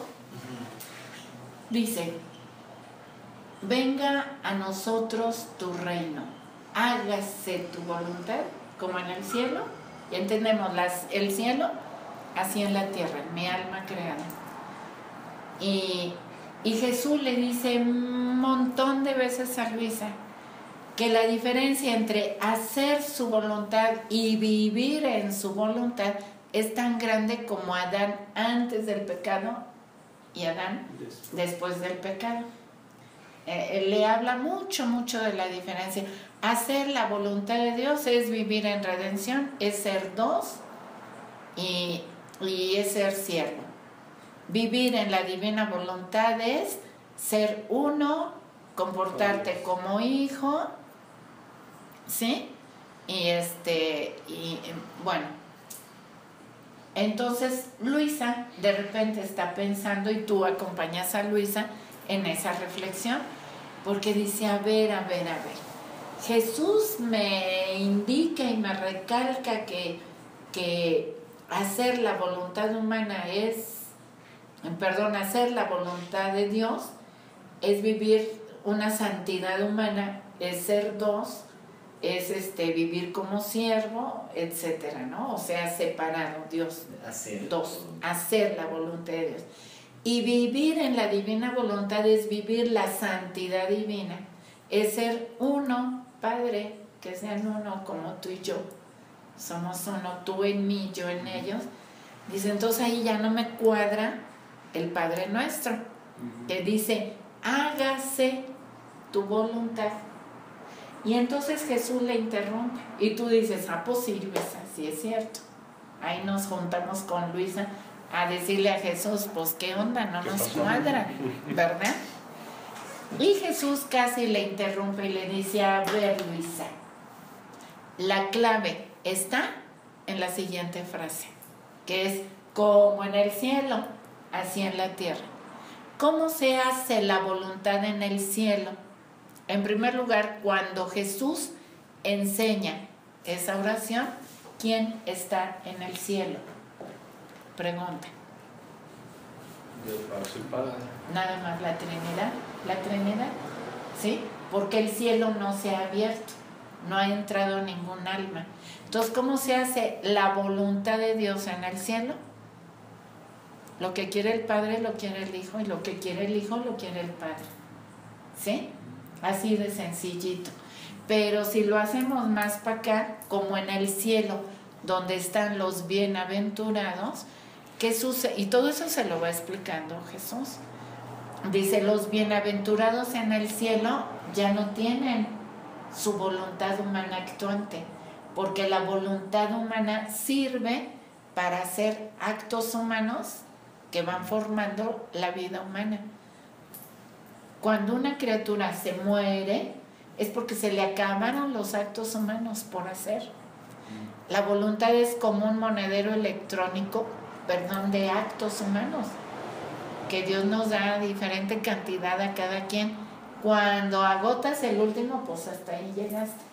dice, venga a nosotros tu reino, hágase tu voluntad, como en el cielo, y entendemos el cielo, así en la tierra, en mi alma creada. Y Jesús le dice un montón de veces a Luisa que la diferencia entre hacer su voluntad y vivir en su voluntad es tan grande como Adán antes del pecado y Adán después del pecado. Le habla mucho de la diferencia. Hacer la voluntad de Dios es vivir en redención, es ser dos y es ser siervo. Vivir en la divina voluntad es ser uno, comportarte como hijo, ¿sí? Y bueno, entonces Luisa de repente está pensando, y tú acompañas a Luisa en esa reflexión, porque dice, a ver, Jesús me indica y me recalca que hacer la voluntad humana hacer la voluntad de Dios es vivir una santidad humana, es ser dos, es vivir como siervo, etcétera, ¿no? O sea, separado, Dios, hacer la voluntad de Dios. Y vivir en la divina voluntad es vivir la santidad divina, es ser uno, Padre, que sean uno como tú y yo. Somos uno, tú en mí, yo en ellos. Dice, entonces ahí ya no me cuadra el Padre Nuestro, que dice, hágase tu voluntad. Y entonces Jesús le interrumpe. Y tú dices, pues sí, Luisa, sí es cierto. Ahí nos juntamos con Luisa a decirle a Jesús, pues qué onda, no nos cuadra, ¿verdad? Y Jesús casi le interrumpe y le dice, a ver, Luisa, la clave está en la siguiente frase, que es, como en el cielo, así en la tierra. ¿Cómo se hace la voluntad en el cielo? En primer lugar, cuando Jesús enseña esa oración, ¿quién está en el cielo? Pregunta. Dios Padre. Nada más la Trinidad. La Trinidad, ¿sí? Porque el cielo no se ha abierto, no ha entrado ningún alma. Entonces, ¿cómo se hace la voluntad de Dios en el cielo? Lo que quiere el Padre lo quiere el Hijo, y lo que quiere el Hijo lo quiere el Padre. ¿Sí? Así de sencillito. Pero si lo hacemos más para acá, como en el cielo, donde están los bienaventurados, ¿qué sucede? Y todo eso se lo va explicando Jesús. Dice, los bienaventurados en el cielo ya no tienen su voluntad humana actuante, porque la voluntad humana sirve para hacer actos humanos que van formando la vida humana. Cuando una criatura se muere, es porque se le acabaron los actos humanos por hacer. La voluntad es como un monedero electrónico, de actos humanos, que Dios nos da diferente cantidad a cada quien. Cuando agotas el último, pues hasta ahí llegaste.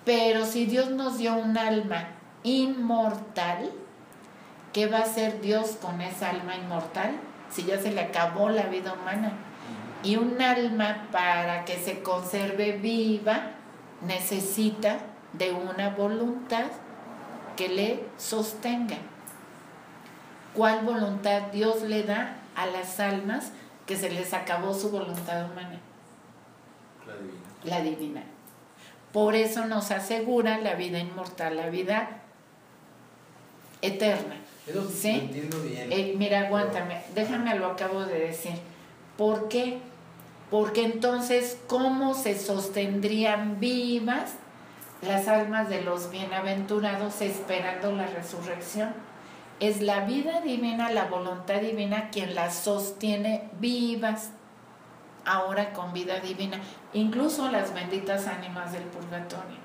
Pero si Dios nos dio un alma inmortal, ¿qué va a hacer Dios con esa alma inmortal si ya se le acabó la vida humana? Y un alma, para que se conserve viva, necesita de una voluntad que le sostenga. ¿Cuál voluntad Dios le da a las almas que se les acabó su voluntad humana? La divina. La divina. Por eso nos asegura la vida inmortal, la vida eterna. Eso ¿sí? Lo entiendo bien. Mira, aguántame, déjame, lo acabo de decir. ¿Por qué? Porque entonces, ¿cómo se sostendrían vivas las almas de los bienaventurados esperando la resurrección? Es la vida divina, la voluntad divina quien las sostiene vivas, ahora con vida divina. Incluso las benditas ánimas del purgatorio.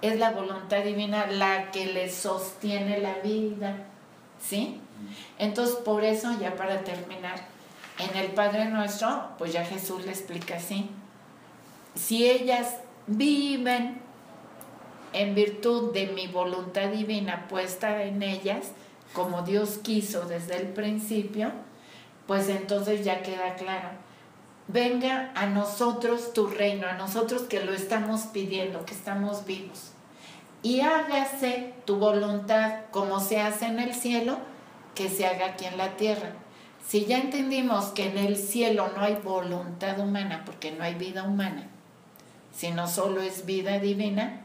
Es la voluntad divina la que les sostiene la vida, ¿sí? Entonces, por eso, ya para terminar, en el Padre Nuestro, pues ya Jesús le explica así. Si ellas viven en virtud de mi voluntad divina puesta en ellas, como Dios quiso desde el principio, pues entonces ya queda claro. Venga a nosotros tu reino, a nosotros que lo estamos pidiendo, que estamos vivos. Y hágase tu voluntad como se hace en el cielo, que se haga aquí en la tierra. Si ya entendimos que en el cielo no hay voluntad humana, porque no hay vida humana, sino solo es vida divina,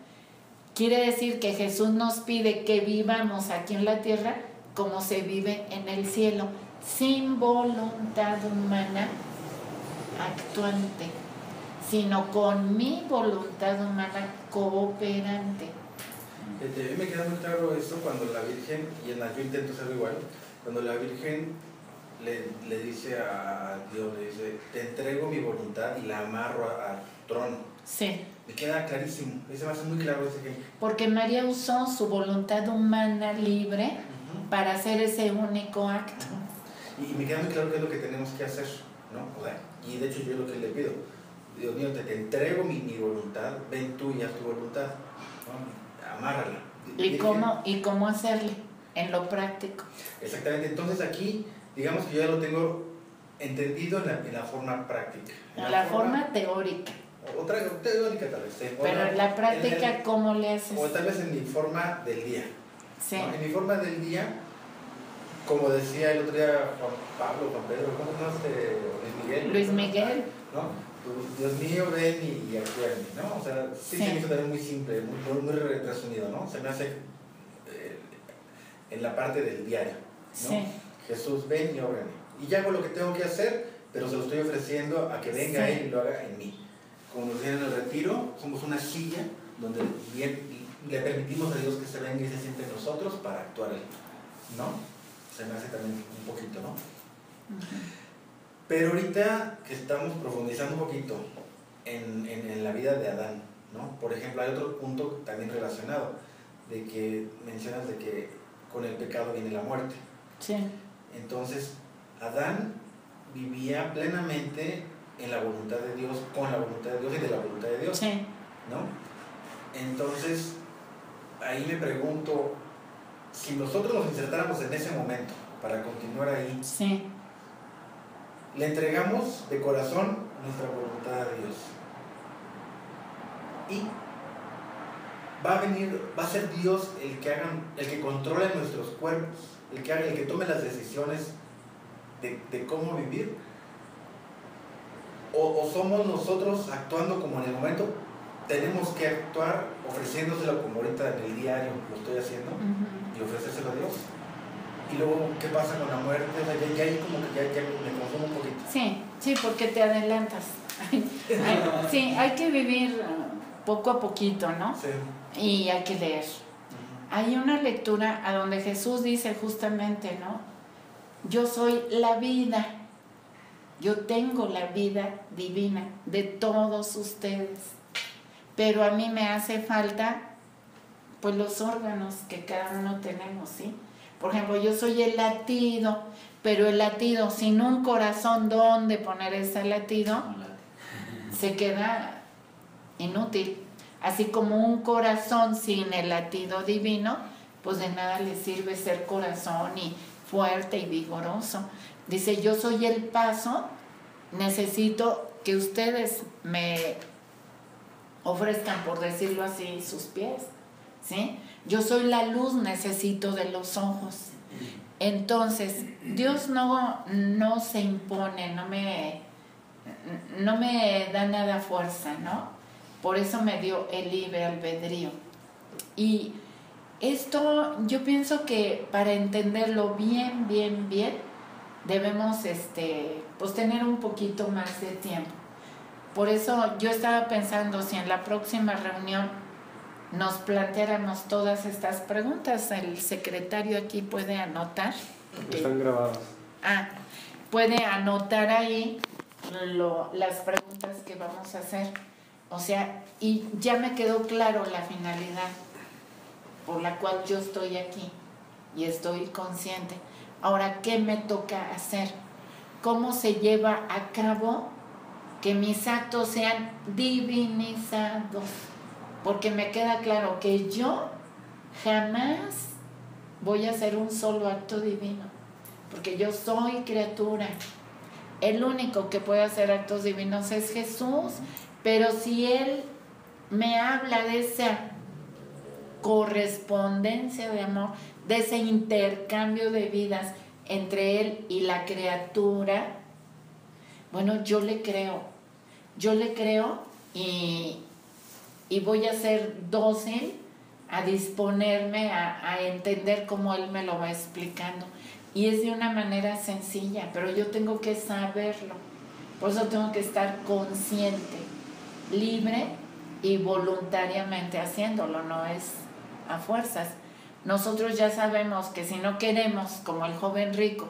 quiere decir que Jesús nos pide que vivamos aquí en la tierra como se vive en el cielo, sin voluntad humana actuante, sino con mi voluntad humana cooperante. A mí me queda muy claro esto cuando la Virgen, y yo intento hacerlo igual, cuando la Virgen le dice a Dios, le dice, te entrego mi voluntad y la amarro a tu trono. Sí. Me queda clarísimo, ese me hace muy claro ese ejemplo. Porque María usó su voluntad humana libre para hacer ese único acto. Y me queda muy claro qué es lo que tenemos que hacer, ¿no? O sea, y de hecho yo es lo que le pido. Dios mío, te entrego mi voluntad, ven tú y haz tu voluntad, ¿no? Amárrala. ¿Y cómo hacerle? En lo práctico. Exactamente, entonces aquí, digamos que yo ya lo tengo entendido en la forma práctica. En la forma teórica. Otra teórica tal vez. Pero en la práctica, ¿cómo le haces? O tal vez en mi forma del día. Sí. ¿No? En mi forma del día, como decía el otro día Juan Pedro, ¿cómo se llama? Luis Miguel. ¿No? Dios mío, ven y actúa en mí, ¿no? O sea, sí se me hizo también muy simple, muy resumido, ¿no? Se me hace en la parte del diario, ¿no? Sí. Jesús, ven y obra en mí. Y ya hago lo que tengo que hacer, pero se lo estoy ofreciendo a que venga Él y lo haga en mí. Como nos dicen en el retiro, somos una silla donde le permitimos a Dios que se venga y se siente en nosotros para actuar Él, ¿no? Se me hace también un poquito, ¿no? Pero ahorita que estamos profundizando un poquito en la vida de Adán, ¿no? Por ejemplo, hay otro punto también relacionado, de que mencionas de que con el pecado viene la muerte. Sí. Entonces, Adán vivía plenamente en la voluntad de Dios, con la voluntad de Dios y de la voluntad de Dios. Sí. ¿No? Entonces, ahí me pregunto, si nosotros nos insertáramos en ese momento para continuar ahí, sí, le entregamos de corazón nuestra voluntad a Dios. Y va a ser Dios el que controle nuestros cuerpos, el que tome las decisiones de cómo vivir, o somos nosotros actuando como en el momento tenemos que actuar ofreciéndoselo, como ahorita en el diario lo estoy haciendo, y ofrecérselo a Dios. Y luego, ¿qué pasa con la muerte? O sea, ya ahí como que ya me consumo un poquito. Sí, porque te adelantas. Sí, hay que vivir poco a poquito, ¿no? Sí. Y hay que leer. Hay una lectura a donde Jesús dice justamente, ¿no? Yo soy la vida. Yo tengo la vida divina de todos ustedes. Pero a mí me hace falta, pues, los órganos que cada uno tenemos, ¿sí? Por ejemplo, yo soy el latido, pero el latido sin un corazón, ¿dónde poner ese latido? Se queda inútil. Así como un corazón sin el latido divino, pues de nada le sirve ser corazón y fuerte y vigoroso. Dice, yo soy el paso, necesito que ustedes me ofrezcan, por decirlo así, sus pies, ¿sí? Yo soy la luz, necesito de los ojos. Entonces, Dios no se impone, no me da nada fuerza, ¿no? Por eso me dio el libre albedrío. Y esto, yo pienso que para entenderlo bien, debemos pues tener un poquito más de tiempo. Por eso yo estaba pensando si en la próxima reunión nos planteáramos todas estas preguntas. El secretario aquí puede anotar. Están grabadas. Puede anotar ahí las preguntas que vamos a hacer. O sea, y ya me quedó claro la finalidad por la cual yo estoy aquí y estoy consciente. Ahora, ¿qué me toca hacer? ¿Cómo se lleva a cabo que mis actos sean divinizados? Porque me queda claro que yo jamás voy a hacer un solo acto divino, porque yo soy criatura. El único que puede hacer actos divinos es Jesús, pero si Él me habla de esa correspondencia de amor, de ese intercambio de vidas entre Él y la criatura, bueno, yo le creo y voy a ser dócil a disponerme a entender cómo Él me lo va explicando. Y es de una manera sencilla, pero yo tengo que saberlo. Por eso tengo que estar consciente, libre y voluntariamente haciéndolo, no es a fuerzas. Nosotros ya sabemos que si no queremos, como el joven rico,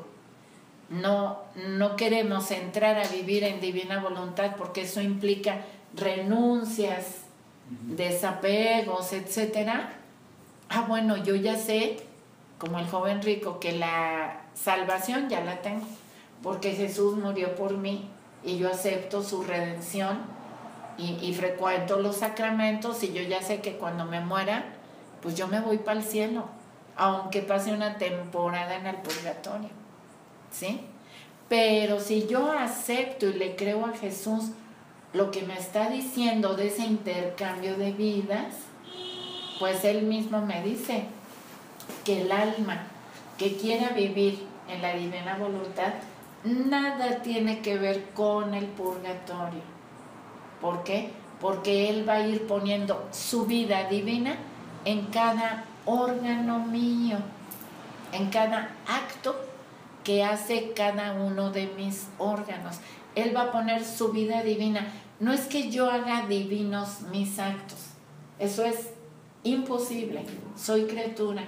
no queremos entrar a vivir en divina voluntad, porque eso implica renuncias, desapegos, etcétera. Bueno, yo ya sé, como el joven rico, que la salvación ya la tengo, porque Jesús murió por mí y yo acepto su redención y frecuento los sacramentos, y yo ya sé que cuando me muera, pues yo me voy para el cielo, aunque pase una temporada en el purgatorio, ¿sí? Pero si yo acepto y le creo a Jesús lo que me está diciendo de ese intercambio de vidas, pues Él mismo me dice que el alma que quiera vivir en la divina voluntad nada tiene que ver con el purgatorio. ¿Por qué? Porque Él va a ir poniendo su vida divina en cada órgano mío, en cada acto que hace cada uno de mis órganos. Él va a poner su vida divina. No es que yo haga divinos mis actos, eso es imposible, soy criatura.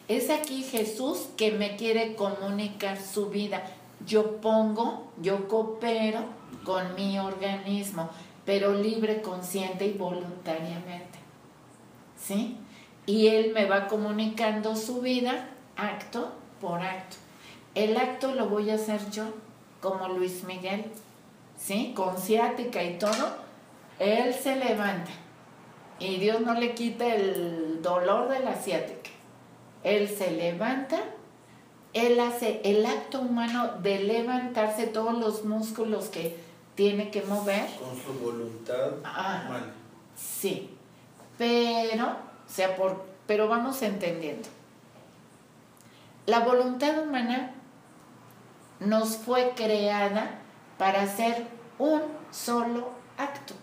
Es aquí Jesús que me quiere comunicar su vida. Yo coopero con mi organismo, pero libre, consciente y voluntariamente, ¿sí? Y Él me va comunicando su vida acto por acto. el acto lo voy a hacer yo, como Luis Miguel, ¿sí? Con ciática y todo, él se levanta y Dios no le quita el dolor de la ciática. Él se levanta, él hace el acto humano de levantarse, todos los músculos que tiene que mover. Con su voluntad humana. Sí, pero vamos entendiendo. La voluntad humana nos fue creada para hacer un solo acto,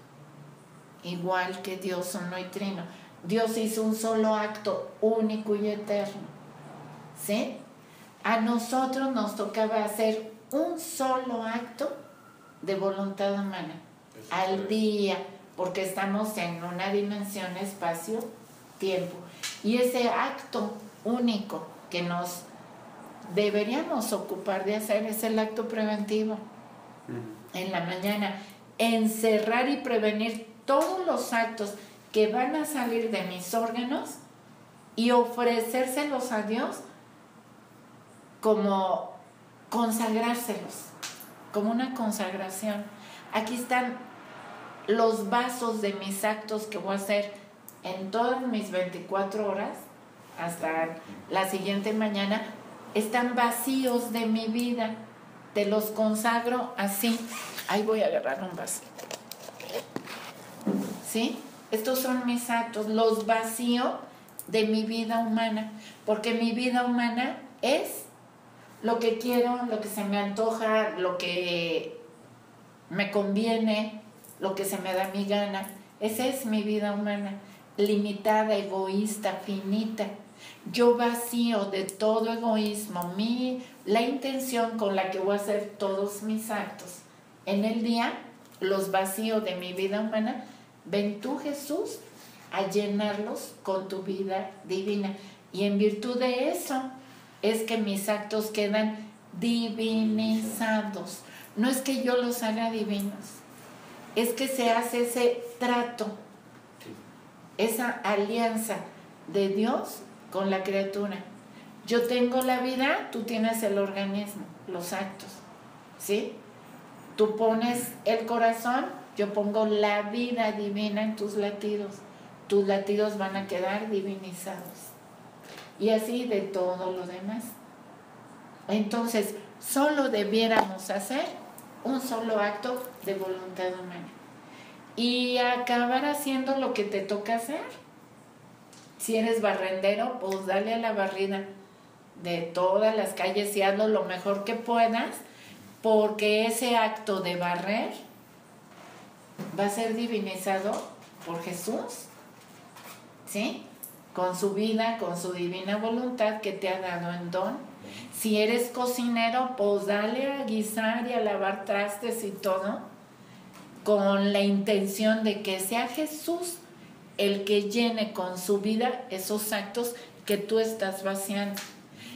igual que Dios uno y trino. Dios hizo un solo acto único y eterno, ¿sí? A nosotros nos tocaba hacer un solo acto de voluntad humana al día, porque estamos en una dimensión espacio-tiempo. Y ese acto único que nos deberíamos ocupar de hacer es el acto preventivo. En la mañana, encerrar y prevenir todos los actos que van a salir de mis órganos y ofrecérselos a Dios como consagrárselos, como una consagración. Aquí están los vasos de mis actos que voy a hacer en todas mis 24 horas hasta la siguiente mañana. Están vacíos de mi vida, te los consagro así. Ahí voy a agarrar un vaso, ¿sí? Estos son mis actos, los vacío de mi vida humana, porque mi vida humana es lo que quiero, lo que se me antoja, lo que me conviene, lo que se me da mi gana. Esa es mi vida humana, limitada, egoísta, finita. Yo vacío de todo egoísmo, la intención con la que voy a hacer todos mis actos. En el día, los vacíos de mi vida humana, ven tú, Jesús, a llenarlos con tu vida divina. Y en virtud de eso, es que mis actos quedan divinizados. No es que yo los haga divinos, es que se hace ese trato, esa alianza de Dios con la criatura. Yo tengo la vida, tú tienes el organismo, los actos, ¿sí? Tú pones el corazón, yo pongo la vida divina en tus latidos. Tus latidos van a quedar divinizados. Y así de todo lo demás. Entonces, solo debiéramos hacer un solo acto de voluntad humana. Y acabar haciendo lo que te toca hacer. Si eres barrendero, pues dale a la barrida de todas las calles y hazlo lo mejor que puedas, porque ese acto de barrer va a ser divinizado por Jesús, ¿sí? Con su vida, con su divina voluntad que te ha dado en don. Si eres cocinero, pues dale a guisar y a lavar trastes y todo, con la intención de que sea Jesús el que llene con su vida esos actos que tú estás vaciando.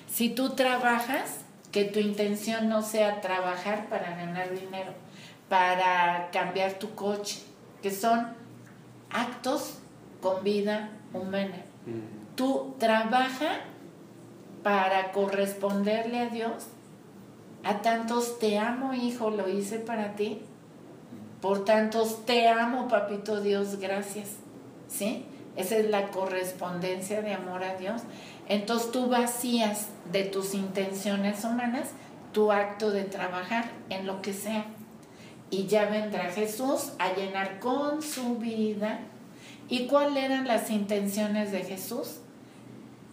Si tú trabajas, que tu intención no sea trabajar para ganar dinero, para cambiar tu coche, que son actos con vida humana. Tú trabaja para corresponderle a Dios. A tantos te amo, hijo, lo hice para ti. Por tantos te amo, papito Dios, gracias. ¿Sí? Esa es la correspondencia de amor a Dios. Entonces tú vacías de tus intenciones humanas tu acto de trabajar en lo que sea. Y ya vendrá Jesús a llenar con su vida. ¿Y cuáles eran las intenciones de Jesús?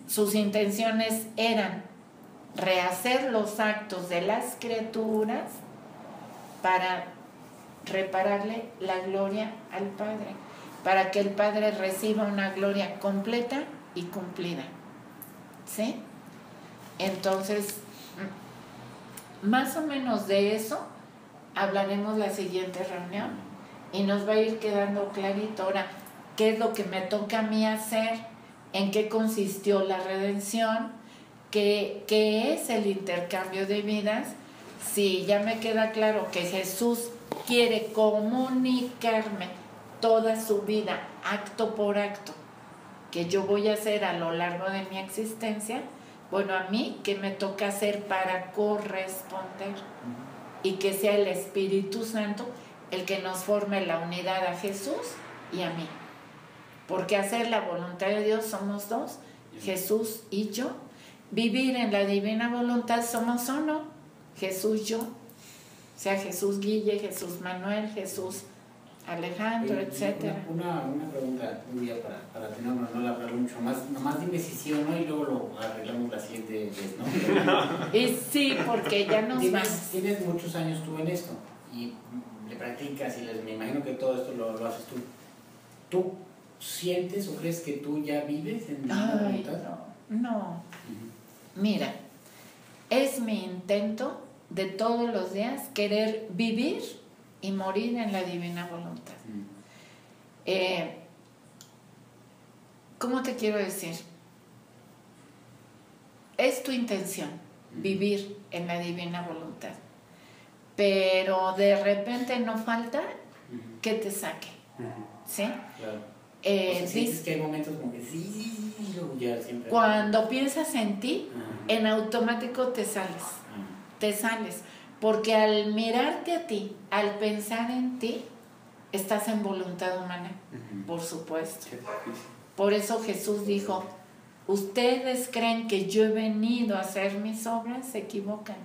Sus intenciones eran rehacer los actos de las criaturas para repararle la gloria al Padre, para que el Padre reciba una gloria completa y cumplida. ¿Sí? Entonces, más o menos de eso hablaremos la siguiente reunión y nos va a ir quedando clarito ahora qué es lo que me toca a mí hacer, en qué consistió la redención, qué es el intercambio de vidas. Si ya me queda claro que Jesús quiere comunicarme toda su vida, acto por acto, que yo voy a hacer a lo largo de mi existencia, Bueno, a mí, ¿qué me toca hacer para corresponder? Y que sea el Espíritu Santo el que nos forme la unidad a Jesús y a mí. Porque hacer la voluntad de Dios somos dos, Jesús y yo. Vivir en la divina voluntad somos uno, Jesús, yo. O sea, Jesús Guille, Jesús Manuel, Jesús Alejandro, etc. Una pregunta un día para tener una, no la pregunto mucho más. Nomás dime si sí o no y luego lo arreglamos la siguiente vez, ¿no? Y sí, porque ya nos vamos. Tienes muchos años tú en esto y le practicas y me imagino que todo esto lo haces tú. ¿Tú sientes o crees que tú ya vives en la voluntad? No. Mira, es mi intento de todos los días querer vivir y morir en la divina voluntad. ¿Cómo te quiero decir? Es tu intención vivir en la divina voluntad, pero de repente no falta que te saque, ¿sí? Claro. Sientes que hay momentos como que sí, luego ya siempre... Cuando piensas en ti, en automático te sales, porque al mirarte a ti, al pensar en ti, estás en voluntad humana, por supuesto. Por eso Jesús dijo, ustedes creen que yo he venido a hacer mis obras, se equivocan.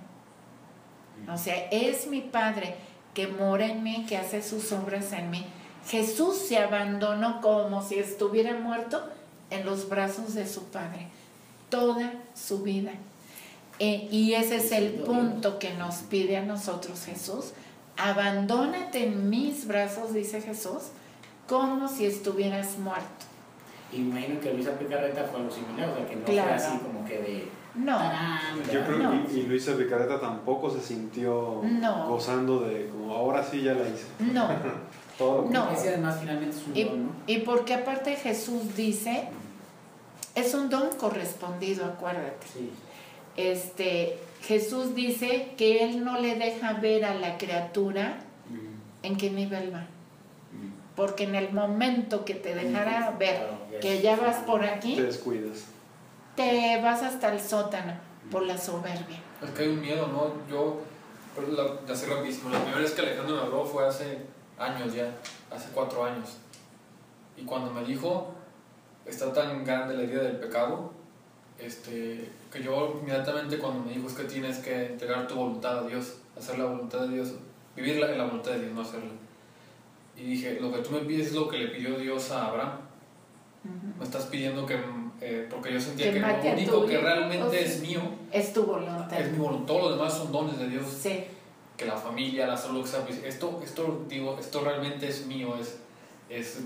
O sea, es mi Padre que mora en mí, que hace sus obras en mí. Jesús se abandonó como si estuviera muerto en los brazos de su Padre, toda su vida. Y ese es el punto que nos pide a nosotros Jesús. Abandónate en mis brazos, dice Jesús, como si estuvieras muerto. Y me imagino que Luisa Picarreta fue algo similar, o sea, que no fue así como que de... No. Yo creo que y Luisa Picarreta tampoco se sintió gozando de como ahora sí ya la hice. No. Todo lo que ese además finalmente es un don, ¿no? Y porque aparte Jesús dice, es un don correspondido, acuérdate. Sí. Jesús dice que Él no le deja ver a la criatura en qué nivel va. Porque en el momento que te dejara ver que ya vas por aquí, te descuidas. Te vas hasta el sótano por la soberbia. Es que hay un miedo, ¿no? Yo, así rapidísimo, la primera vez que Alejandro me habló fue hace años ya, hace 4 años. Y cuando me dijo, está tan grande la idea del pecado, que yo inmediatamente cuando me dijo es que tienes que entregar tu voluntad a Dios, hacer la voluntad de Dios, vivir en la voluntad de Dios, no hacerla. Y dije, lo que tú me pides es lo que le pidió Dios a Abraham. Me estás pidiendo que, porque yo sentía que lo único que realmente es mío es tu voluntad. Es mi voluntad, todos los demás son dones de Dios. Sí. Que la familia, la salud, esto realmente es mío, es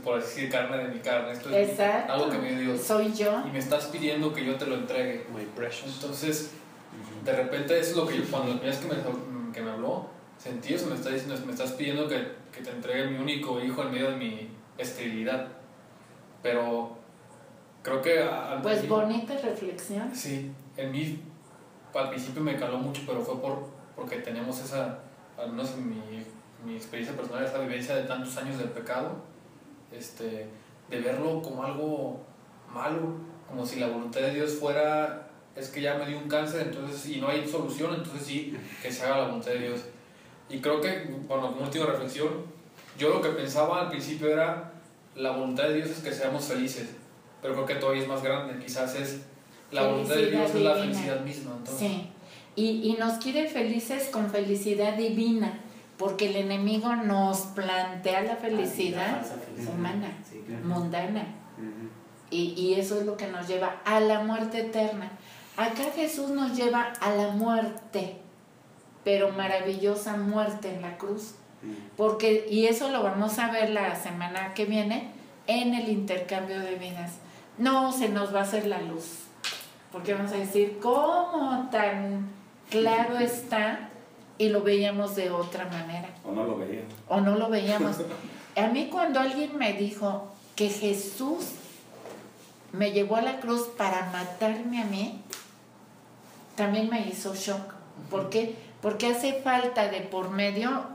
por así decir carne de mi carne, esto es algo que me dio Dios. Soy yo. Y me estás pidiendo que yo te lo entregue. My precious. Entonces, de repente eso es lo que yo, cuando la primera vez que me habló, sentí eso, me estás pidiendo que te entregue mi único hijo en medio de mi esterilidad. Pero creo que... Pues bonita reflexión. Sí, en mí al principio me caló mucho, pero fue porque tenemos esa, al menos en mi experiencia personal, esa vivencia de tantos años del pecado, de verlo como algo malo, como si la voluntad de Dios fuera, es que ya me dio un cáncer, entonces, y no hay solución, entonces sí, que se haga la voluntad de Dios. Y creo que, bueno, como última reflexión, yo lo que pensaba al principio era, la voluntad de Dios es que seamos felices, pero creo que todavía es más grande, quizás es, la voluntad de Dios divina. Es la felicidad misma. Entonces. Sí, y nos quiere felices con felicidad divina, porque el enemigo nos plantea la felicidad humana, mundana, y eso es lo que nos lleva a la muerte eterna. Acá Jesús nos lleva a la muerte, pero maravillosa muerte en la cruz. Porque, y eso lo vamos a ver la semana que viene en el intercambio de vidas. No se nos va a hacer la luz, porque vamos a decir, ¿cómo tan claro está? Y lo veíamos de otra manera. O no lo veíamos. O no lo veíamos. A mí cuando alguien me dijo que Jesús me llevó a la cruz para matarme a mí, también me hizo shock. ¿Por qué? Porque hace falta de por medio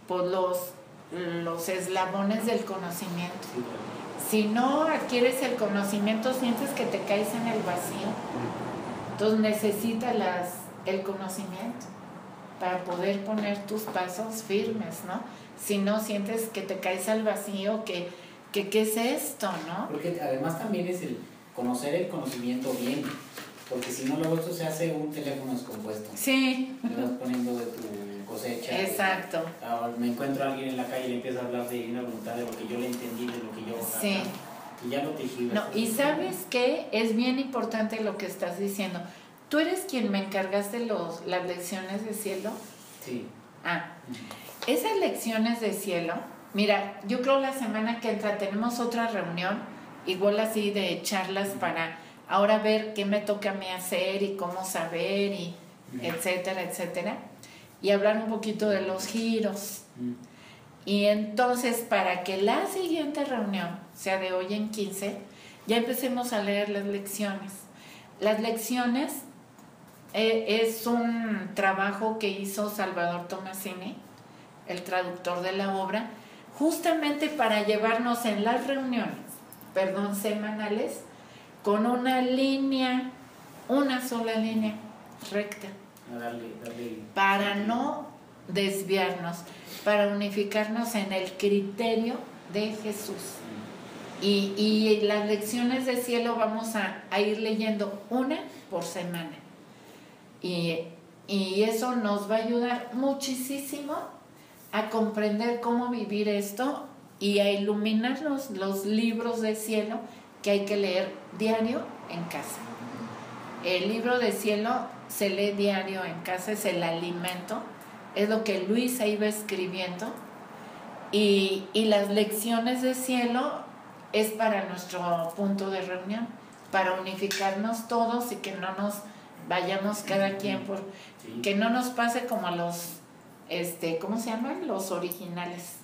por los eslabones del conocimiento. Si no adquieres el conocimiento, sientes que te caes en el vacío. Entonces necesitas el conocimiento para poder poner tus pasos firmes, ¿no? Si no sientes que te caes al vacío, que ¿qué es esto, no? Porque además también es el conocer el conocimiento bien, porque si no luego esto se hace un teléfono descompuesto. Sí. Le vas poniendo de tu cosecha. Exacto. Me encuentro a alguien en la calle y le empiezo a hablar de divina voluntad, de lo que yo le entendí, de lo que yo... Sí. Y ya lo tejí. No, y ¿sabes qué? Es bien importante lo que estás diciendo. ¿Tú eres quien me encargaste las lecciones de cielo? Sí. Esas lecciones de cielo, mira, yo creo la semana que entra tenemos otra reunión, igual así de charlas para ahora ver qué me toca a mí hacer y cómo saber y etcétera, etcétera. Y hablar un poquito de los giros. Y entonces, para que la siguiente reunión sea de hoy en 15, ya empecemos a leer las lecciones. Las lecciones es un trabajo que hizo Salvador Tomasini, el traductor de la obra, justamente para llevarnos en las reuniones, semanales, con una sola línea recta. Para no desviarnos, para unificarnos en el criterio de Jesús. Y las lecciones de cielo vamos a ir leyendo una por semana. Y eso nos va a ayudar muchísimo a comprender cómo vivir esto y a iluminar los libros de cielo que hay que leer diario en casa. El libro de cielo se lee diario en casa, es el alimento, es lo que Luisa iba escribiendo, y las lecciones de cielo es para nuestro punto de reunión, para unificarnos todos y que no nos vayamos cada quien que no nos pase como a los, ¿cómo se llaman? Los originales.